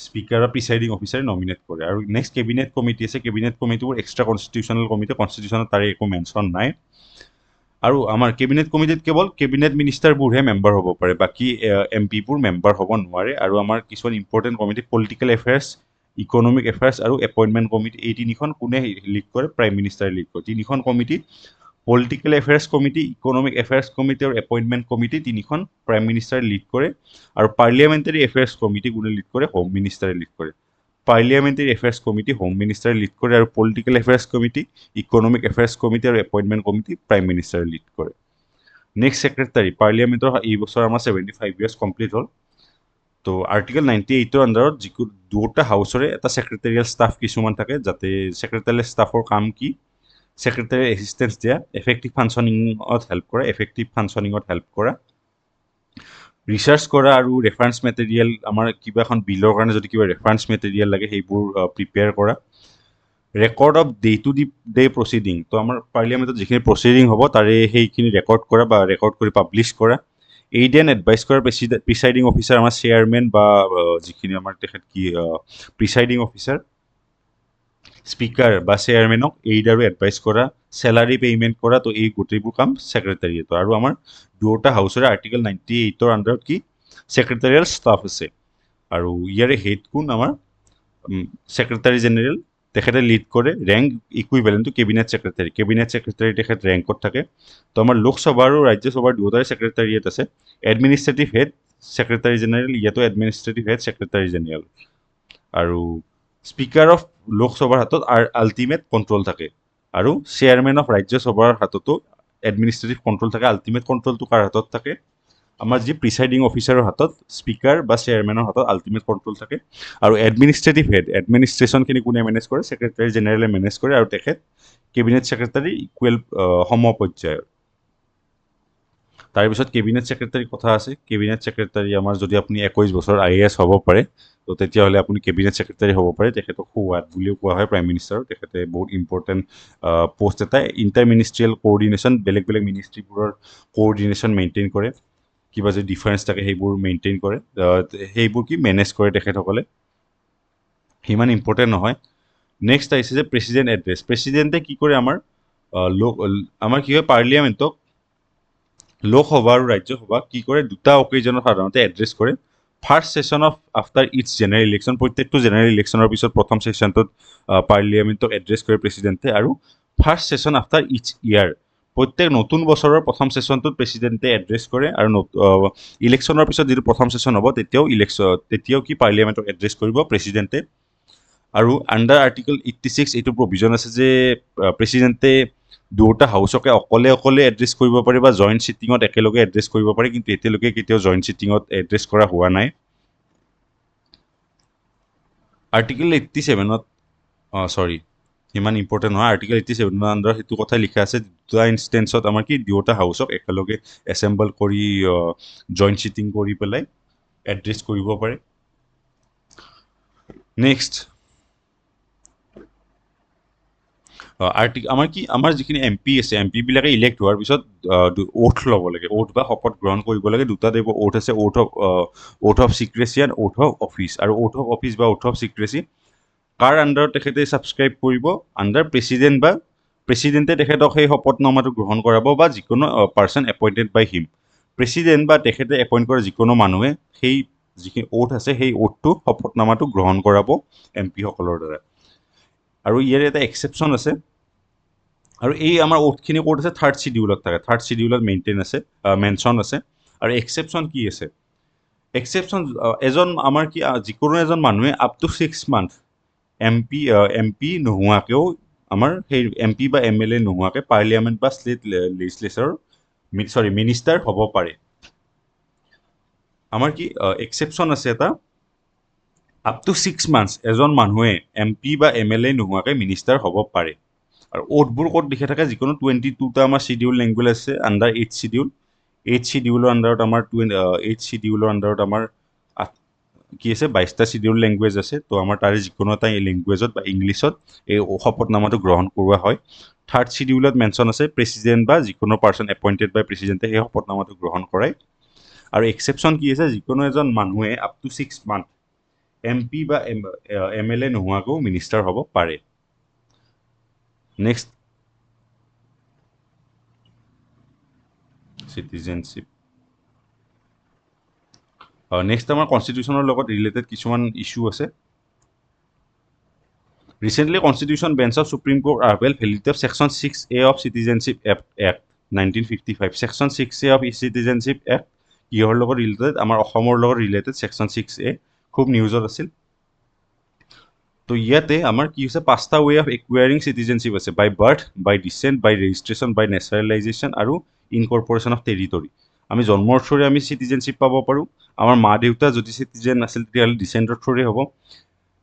স্পীকাৰ বা প্ৰিচাইডিং অফিচাৰে নমিনেট কৰে আৰু নেক্সট কেবিনেট কমিটি আছে কেবিনেট কমিটিবোৰ এক্সট্ৰা কনষ্টিটিউচনেল কমিটি কনষ্টিটিউচনত তাৰে একো মেনশ্যন নাই আৰু আমাৰ কেবিনেট কমিটিত কেৱল কেবিনেট মিনিষ্টাৰবোৰহে মেম্বাৰ হ'ব পাৰে বাকী এমপিবোৰ মেম্বাৰ হ'ব নোৱাৰে আৰু আমাৰ কিছুমান important committee political affairs economic affairs আৰু এপইণ্টমেণ্ট কমিটি এই তিনিখন কোনে লিড কৰে প্ৰাইম মিনিষ্টাৰে লিড কৰে তিনিখন committee political affairs committee economic affairs committee আৰু এপইণ্টমেণ্ট কমিটি তিনিখন প্ৰাইম মিনিষ্টাৰে লিড কৰে আৰু পাৰ্লিয়ামেণ্টাৰী এফেয়াৰ্ছ কমিটি কোনে লিড কৰে হোম মিনিষ্টাৰে লিড কৰে পাৰ্লিয়ামেণ্টাৰী এফেয়াৰ্ছ কমিটি হোম মিনিষ্টাৰে লিড কৰে আৰু political affairs committee economic affairs committee আৰু এপইণ্টমেণ্ট কমিটি প্ৰাইম মিনিষ্টাৰে লিড কৰে নেক্সট ছেক্ৰেটাৰী পাৰ্লিয়ামেণ্টৰ এই বছৰ আমাৰ 75 ইয়াৰ্ছ কমপ্লিট হ'ল তো আৰ্টিকেল 98ৰ আণ্ডাৰত যিকোনো দুটা হাউচৰে এটা ছেক্ৰেটাৰিয়েল ষ্টাফ কিছুমান থাকে যাতে ছেক্ৰেটাৰিয়েল ষ্টাফৰ কাম কি ছেক্ৰেটাৰী এছিষ্টেঞ্চ দিয়া এফেক্টিভ ফাংচনিঙত হেল্প কৰা ৰিচাৰ্চ কৰা আৰু ৰেফাৰেঞ্চ মেটেৰিয়েল আমাৰ কিবা এখন বিলৰ কাৰণে যদি কিবা ৰেফাৰেঞ্চ মেটেৰিয়েল লাগে সেইবোৰ প্ৰিপেয়াৰ কৰা record of day to day proceeding তো আমাৰ পাৰ্লিয়ামেণ্টত যিখিনি প্ৰচিডিং হ'ব তাৰে সেইখিনি ৰেকৰ্ড কৰা বা ৰেকৰ্ড কৰি পাব্লিছ কৰা এইড এণ্ড এডভাইচ কৰা প্ৰিচাইডিং অফিচাৰ আমাৰ চেয়াৰমেন বা যিখিনি আমাৰ তেখেত কি প্ৰিচাইডিং অফিচাৰ স্পীকাৰ বা চেয়াৰমেনক এইড আৰু এডভাইচ কৰা চেলাৰী পে'মেণ্ট কৰা তো এই গোটেইবোৰ কাম ছেক্ৰেটাৰিয়েটৰ আৰু আমাৰ দুটা হাউচৰে আৰ্টিকেল 98ৰ আণ্ডাৰত কি ছেক্ৰেটাৰিয়েল ষ্টাফ আছে আৰু ইয়াৰে হেড কোন আমাৰ ছেক্ৰেটাৰী জেনেৰেল তেখেতে লিড কৰে rank equivalent to cabinet secretary তেখেত ৰেংকত থাকে তো আমাৰ লোকসভা আৰু ৰাজ্যসভাৰ দুয়োটাৰে ছেক্ৰেটাৰিয়েট আছে এডমিনিষ্ট্ৰেটিভ হেড ছেক্ৰেটাৰী জেনেৰেল ইয়াতো এডমিনিষ্ট্ৰেটিভ হেড ছেক্ৰেটাৰী জেনেৰেল আৰু স্পীকাৰ অফ লোকসভাৰ হাতত আল্টিমেট কণ্ট্ৰল থাকে আৰু চেয়াৰমেন অফ ৰাজ্যসভাৰ হাততো এডমিনিষ্ট্ৰেটিভ কণ্ট্ৰল থাকে আল্টিমেট কণ্ট্ৰলটো কাৰ হাতত থাকে আমাৰ যি প্ৰিচাইডিং অফিচাৰৰ হাতত স্পীকাৰ বা চেয়াৰমেনৰ হাতত আল্টিমেট কণ্ট্ৰল থাকে আৰু এডমিনিষ্ট্ৰেটিভ হেড এডমিনিষ্ট্ৰেশ্যনখিনি কোনে মেনেজ কৰে ছেক্ৰেটাৰী জেনেৰেলে মেনেজ কৰে আৰু তেখেত কেবিনেট ছেক্ৰেটাৰী ইকুৱেল সমপৰ্যায়ৰ তাৰপিছত কেবিনেট ছেক্ৰেটাৰী কথা আছে কেবিনেট ছেক্ৰেটাৰী আমাৰ যদি আপুনি 21 বছৰ IAS হ'ব পাৰে তো তেতিয়াহ'লে আপুনি কেবিনেট ছেক্ৰেটাৰী হ'ব পাৰে তেখেতক সোৱাদ বুলিও কোৱা হয় প্ৰাইম মিনিষ্টাৰক তেখেতে বহুত ইম্পৰ্টেণ্ট পষ্ট এটা ইণ্টাৰ মিনিষ্ট্ৰিয়েল কোঅৰ্ডিনেশ্যন বেলেগ বেলেগ মিনিষ্ট্ৰীবোৰৰ কোঅৰ্ডিনেশ্যন মেইনটেইন কৰে কিবা যদি ডিফাৰেঞ্চ থাকে সেইবোৰ মেইনটেইন কৰে সেইবোৰ কি মেনেজ কৰে তেখেতসকলে সিমান ইম্পৰ্টেণ্ট নহয় নেক্সট আহিছে যে প্ৰেচিডেণ্ট এড্ৰেছ প্ৰেচিডেণ্টে কি কৰে আমাৰ কি হয় পাৰ্লিয়ামেণ্টক লোকসভা আৰু ৰাজ্যসভা কি কৰে দুটা অকেজনত সাধাৰণতে এড্ৰেছ কৰে first session of after its general election প্ৰত্যেকটো জেনেৰেল ইলেকশ্যনৰ পিছত প্ৰথম ছেশ্যনটোত পাৰ্লিয়ামেণ্টক এড্ৰেছ কৰে প্ৰেচিডেণ্টে আৰু ফাৰ্ষ্ট ছেশ্যন আফটাৰ ইটছ ইয়াৰ প্ৰত্যেক নতুন বছৰৰ প্ৰথম ছেশ্যনটোত প্ৰেচিডেণ্টে এড্ৰেছ কৰে আৰু ইলেকশ্যনৰ পিছত যিটো প্ৰথম ছেশ্যন হ'ব তেতিয়াও কি পাৰ্লিয়ামেণ্টক এড্ৰেছ কৰিব প্ৰেচিডেণ্টে আৰু আণ্ডাৰ আৰ্টিকল 86 এইটো প্ৰভিজন আছে যে প্ৰেচিডেণ্টে দুটা হাউচকে অকলে এড্ৰেছ কৰিব পাৰে বা জইণ্ট ছিটিঙত একেলগে এড্ৰেছ কৰিব পাৰে কিন্তু এতিয়ালৈকে কেতিয়াও জইণ্ট ছিটিঙত এড্ৰেছ কৰা হোৱা নাই আৰ্টিকল 87ত ইমান ইম্পৰ্টেণ্ট নহয় আৰ্টিকল 87ৰ আণ্ডাৰত সেইটো কথা লিখা আছে দুটা ইনষ্টেঞ্চত আমাৰ কি দুটা হাউচক একেলগে এছেম্বল কৰি জইণ্ট ছিটিং কৰি পেলাই এড্ৰেছ কৰিব পাৰে নেক্সট আমাৰ যিখিনি MP আছে MP বিলাকে ইলেক্ট হোৱাৰ পিছত ওথ ল'ব লাগে ওথ বা শপত গ্ৰহণ কৰিব লাগে দুটা টাইপৰ ওথ আছে oath of secrecy and oath of office আৰু ওথ অফ অফিচ বা ওথ অফ চিক্ৰেচি কাৰ আণ্ডাৰত তেখেতে ছাবস্ক্ৰাইব কৰিব আণ্ডাৰ প্ৰেচিডেণ্ট বা প্ৰেচিডেণ্টে তেখেতক সেই শপতনামাটো গ্ৰহণ কৰাব বা যিকোনো person appointed by him president বা তেখেতে এপইণ্ট কৰা যিকোনো মানুহে সেই যিখিনি ওথ আছে সেই ওথটো শপতনামাটো গ্ৰহণ কৰাব MP সকলৰ দ্বাৰা আৰু ইয়াৰ এটা এক্সেপশ্যন আছে আৰু এই আমাৰ ওথখিনি ক'ত আছে থাৰ্ড ছিডিউলত থাকে থাৰ্ড ছিডিউলত মেনশ্যন আছে আৰু এক্সেপশ্যন কি আছে এক্সেপশ্যন আমাৰ কি যিকোনো এজন মানুহে আপ টু 6 মান্থ MP নোহোৱাকেও আমাৰ সেই MP বা MLA নোহোৱাকে পাৰ্লিয়ামেণ্ট বা ষ্টেট লেজিছলেচাৰৰ মিনিষ্টাৰ হ'ব পাৰে আমাৰ কি এক্সেপশ্যন আছে এটা আপ টু 6 মান্থছ এজন মানুহে MP বা MLA নোহোৱাকে মিনিষ্টাৰ হ'ব পাৰে আৰু ওথবোৰ ক'ত লিখা থাকে যিকোনো 22টা আমাৰ ছিডিউল লেংগুৱেজ আছে আণ্ডাৰ 8 ছিডিউলৰ আণ্ডাৰত আমাৰ কি আছে 22টা শিডিউল লেংগুৱেজ আছে তো আমাৰ তাৰে যিকোনো এটা লেংগুৱেজত বা ইংলিছত এই শপতনামাটো গ্ৰহণ কৰোৱা হয় থাৰ্ড শিডিউলত মেনশ্যন আছে প্ৰেচিডেণ্ট বা যিকোনো পাৰ্চন এপইণ্টেড বাই প্ৰেচিডেণ্টে সেই শপতনামাটো গ্ৰহণ কৰে আৰু এক্সেপশ্যন কি আছে যিকোনো এজন মানুহে আপ টু 6 মান্থ MP বা MLA নোহোৱাকৈও মিনিষ্টাৰ হ'ব পাৰে নেক্সট চিটিজেনশ্বিপ নেক্সট আমাৰ কনষ্টিটিউশ্যনৰ লগত ৰিলেটেড কিছুমান ইছ্যু আছে Recently, Constitution Bench of Supreme Court upheld validity of Section 6A of Citizenship Act 1955. Section 6A of Citizenship Act কিহৰ লগত ৰিলেটেড আমাৰ অসমৰ লগত ৰিলেটেড Section 6A খুব নিউজত আছিল তো ইয়াতে আমাৰ কি হৈছে পাঁচটা ৱে অফ একুৱাৰিং চিটিজেনশ্বিপ আছে বাই বাৰ্থ বাই ডিচেণ্ট বাই ৰেজিষ্ট্ৰেশ্যন বাই নেচাৰেলাইজেশ্যন আৰু ইনকৰ্পৰেশ্যন অফ টেৰিটৰী আমি জন্মৰ থ্ৰুৰে আমি চিটিজেনশ্বিপ পাব পাৰোঁ আমাৰ মা দেউতা যদি চিটিজেন আছিল তেতিয়াহ'লে ডিচেণ্টৰ থ্ৰুৰে হ'ব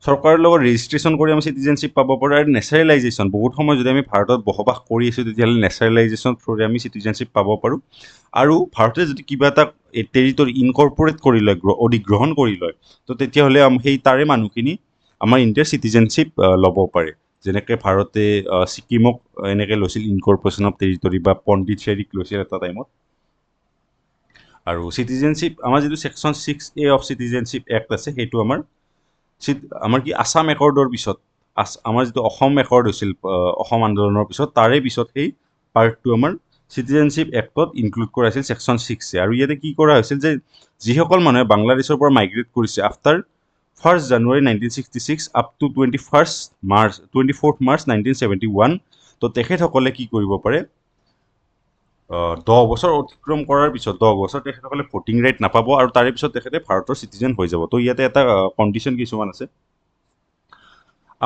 চৰকাৰৰ লগত ৰেজিষ্ট্ৰেশ্যন কৰি আমি চিটিজেনশ্বিপ পাব পাৰোঁ আৰু নেচাৰেলাইজেশ্যন বহুত সময় যদি আমি ভাৰতত বসবাস কৰি আছোঁ তেতিয়াহ'লে নেচাৰেলাইজেশ্যন থ্ৰুৰে আমি চিটিজেনশ্বিপ পাব পাৰোঁ আৰু ভাৰতে যদি কিবা এটা টেৰিটৰী ইনকৰ্পৰেট কৰি লয় অধিগ্ৰহণ কৰি লয় তো তেতিয়াহ'লে সেই তাৰে মানুহখিনি আমাৰ ইণ্ডিয়াৰ চিটিজেনশ্বিপ ল'ব পাৰে যেনেকৈ ভাৰতে ছিকিমক এনেকৈ লৈছিল ইনকৰ্পৰেশ্যন অফ টেৰিটৰী বা পণ্ডিচেৰীক লৈছিল এটা টাইমত আৰু চিটিজেনশ্বিপ আমাৰ যিটো Section 6A of citizenship act আছে সেইটো আমাৰ কি আছাম একৰ্ডৰ পিছত আমাৰ যিটো অসম একৰ্ড হৈছিল অসম আন্দোলনৰ পিছত তাৰে পিছত সেই পাৰ্টটো আমাৰ চিটিজেনশ্বিপ এক্টত ইনক্লুড কৰা হৈছিল Section 6A আৰু ইয়াতে কি কৰা হৈছিল যে যিসকল মানুহে বাংলাদেশৰ পৰা মাইগ্ৰেট কৰিছে after 1st January 1966 up to 24th March 1971 তো তেখেতসকলে কি কৰিব পাৰে 10 বছৰ অতিক্ৰম কৰাৰ পিছত 10 বছৰ তেখেতসকলে ভোটিং ৰাইট নাপাব আৰু তাৰে পিছত তেখেতে ভাৰতৰ চিটিজেন হৈ যাব তো ইয়াতে এটা কণ্ডিশ্যন কিছুমান আছে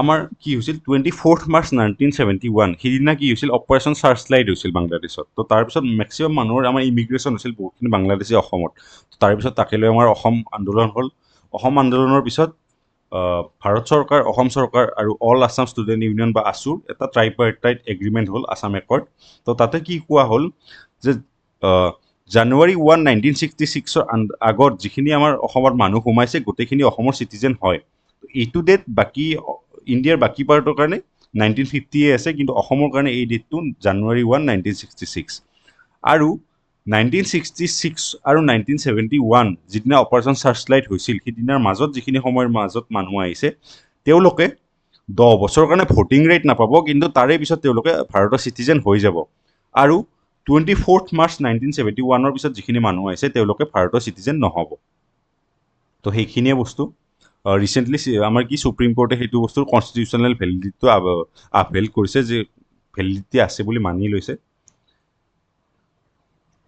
আমাৰ কি হৈছিল 24th March 1971 সেইদিনা কি হৈছিল অপাৰেশ্যন চাৰ্চলাইট হৈছিল বাংলাদেশত তো তাৰপিছত মেক্সিমাম মানুহৰ আমাৰ ইমিগ্ৰেশ্যন হৈছিল বহুতখিনি বাংলাদেশী অসমত তাৰপিছত তাকে লৈ আমাৰ অসম আন্দোলন হ'ল অসম আন্দোলনৰ পিছত ভাৰত চৰকাৰ অসম চৰকাৰ আৰু অল আছাম ষ্টুডেণ্ট ইউনিয়ন বা আছুৰ এটা ট্ৰাইপাৰ্টাইট এগ্ৰিমেণ্ট হ'ল আছাম একৰ্ড তো তাতে কি কোৱা হ'ল যে January 1, 1966 আগত যিখিনি আমাৰ অসমত মানুহ সোমাইছে গোটেইখিনি অসমৰ চিটিজেন হয় এইটো ডেট বাকী ইণ্ডিয়াৰ বাকী পাৰ্টৰ কাৰণে 1950 আছে কিন্তু অসমৰ কাৰণে এই ডেটটো January 1, 1966 আৰু 1966 আৰু 1971 যিদিনা অপাৰেশ্যন চাৰ্চলাইট হৈছিল সেইদিনাৰ মাজত যিখিনি সময়ৰ মাজত মানুহ আহিছে তেওঁলোকে 10 বছৰৰ কাৰণে ভোটিং ৰাইট নাপাব কিন্তু তাৰে পিছত তেওঁলোকে ভাৰতৰ চিটিজেন হৈ যাব আৰু 24th March 1971 পিছত যিখিনি মানুহ আহিছে তেওঁলোকে ভাৰতৰ চিটিজেন নহ'ব তো সেইখিনিয়ে বস্তু ৰিচেণ্টলি আমাৰ কি সুপ্ৰিম কোৰ্টে সেইটো বস্তুৰ কনষ্টিটিউশ্যনেল ভেলিডিটিটো আপহেল্ড কৰিছে যে ভেলিডিটি আছে বুলি মানি লৈছে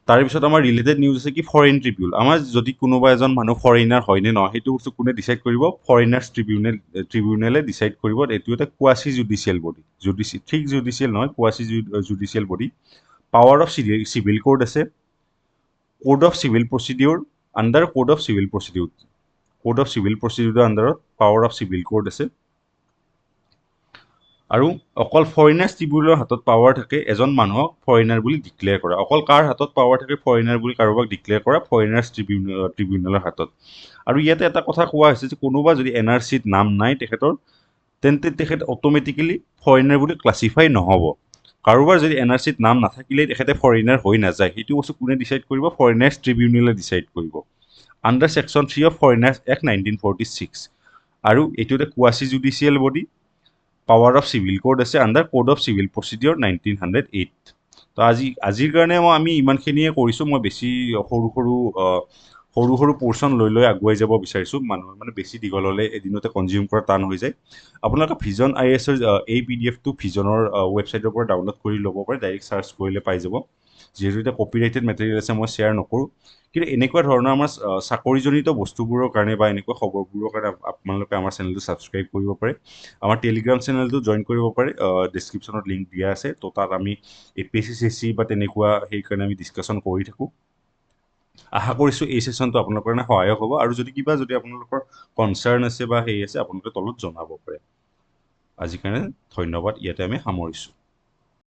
তাৰে পিছত আমাৰ ৰিলেটেড নিউজ আছে কি ফৰেইন ট্ৰিবিউল আমাৰ যদি কোনোবা এজন মানুহ ফৰেইনাৰ হয় নে নহয় সেইটো বস্তু কোনে ডিচাইড কৰিব ফৰেইনাৰ্ছ ট্ৰিবিউনেলে ডিচাইড কৰিব এইটো এটা কোৱাচি জুডিচিয়েল বডি ঠিক জুডিচিয়েল নহয় quasi judicial body power of civil code আছে code of civil procedure under code of civil প্ৰচিডিউৰৰ আণ্ডাৰত পাৱাৰ অফ চিভিল কোড আছে আৰু অকল ফৰেইনাৰ্ছ ট্ৰিবিউনেলৰ হাতত পাৱাৰ থাকে এজন মানুহক ফৰেইনাৰ বুলি ডিক্লেয়াৰ কৰা অকল কাৰ হাতত পাৱাৰ থাকে ফৰেইনাৰ বুলি কাৰোবাক ডিক্লেয়াৰ কৰা ফৰেইনাৰ্ছ ট্ৰিবিউনেলৰ হাতত আৰু ইয়াতে এটা কথা কোৱা হৈছে যে কোনোবা যদি NRCত নাম নাই তেখেতৰ তেন্তে তেখেত অট'মেটিকেলি ফৰেইনাৰ বুলি ক্লাছিফাই নহ'ব কাৰোবাৰ যদি NRCত নাম নাথাকিলেই তেখেতে ফৰেইনাৰ হৈ নাযায় সেইটো বস্তু কোনে ডিচাইড কৰিব ফৰেইনাৰ্ছ ট্ৰিবিউনেলে ডিচাইড কৰিব under Section 3 of foreigners act 1946 আৰু এইটো এটা quasi judicial body power of civil code আছে under code of civil procedure 1908 তো আজিৰ কাৰণে আমি ইমানখিনিয়ে কৰিছোঁ মই বেছি সৰু সৰু পৰ্চন লৈ আগুৱাই যাব বিচাৰিছোঁ মানুহে মানে বেছি দীঘল হ'লে এদিনতে কনজিউম কৰা টান হৈ যায় আপোনালোকে ভিজন IASৰ এই PDFটো ভিজনৰ ৱেবছাইটৰ পৰা ডাউনলোড কৰি ল'ব পাৰে ডাইৰেক্ট চাৰ্চ কৰিলে পাই যাব যিহেতু এতিয়া কপিৰাইটেড মেটেৰিয়েল আছে মই শ্বেয়াৰ নকৰোঁ কিন্তু এনেকুৱা ধৰণৰ আমাৰ চাকৰিজনিত বস্তুবোৰৰ কাৰণে বা এনেকুৱা খবৰবোৰৰ কাৰণে আপোনালোকে আমাৰ চেনেলটো ছাবস্ক্ৰাইব কৰিব পাৰে আমাৰ টেলিগ্ৰাম চেনেলটো জইন কৰিব পাৰে ডেছক্ৰিপশ্যনত লিংক দিয়া আছে তো তাত আমি APSC বা তেনেকুৱা সেইকাৰণে আমি ডিছকাশ্যন কৰি থাকোঁ আশা কৰিছোঁ এই ছেশ্যনটো আপোনালোকৰ কাৰণে সহায়ক হ'ব আৰু যদি আপোনালোকৰ কনচাৰ্ণ আছে বা আছে আপোনালোকে তলত জনাব পাৰে আজিৰ কাৰণে ধন্যবাদ ইয়াতে আমি সামৰিছোঁ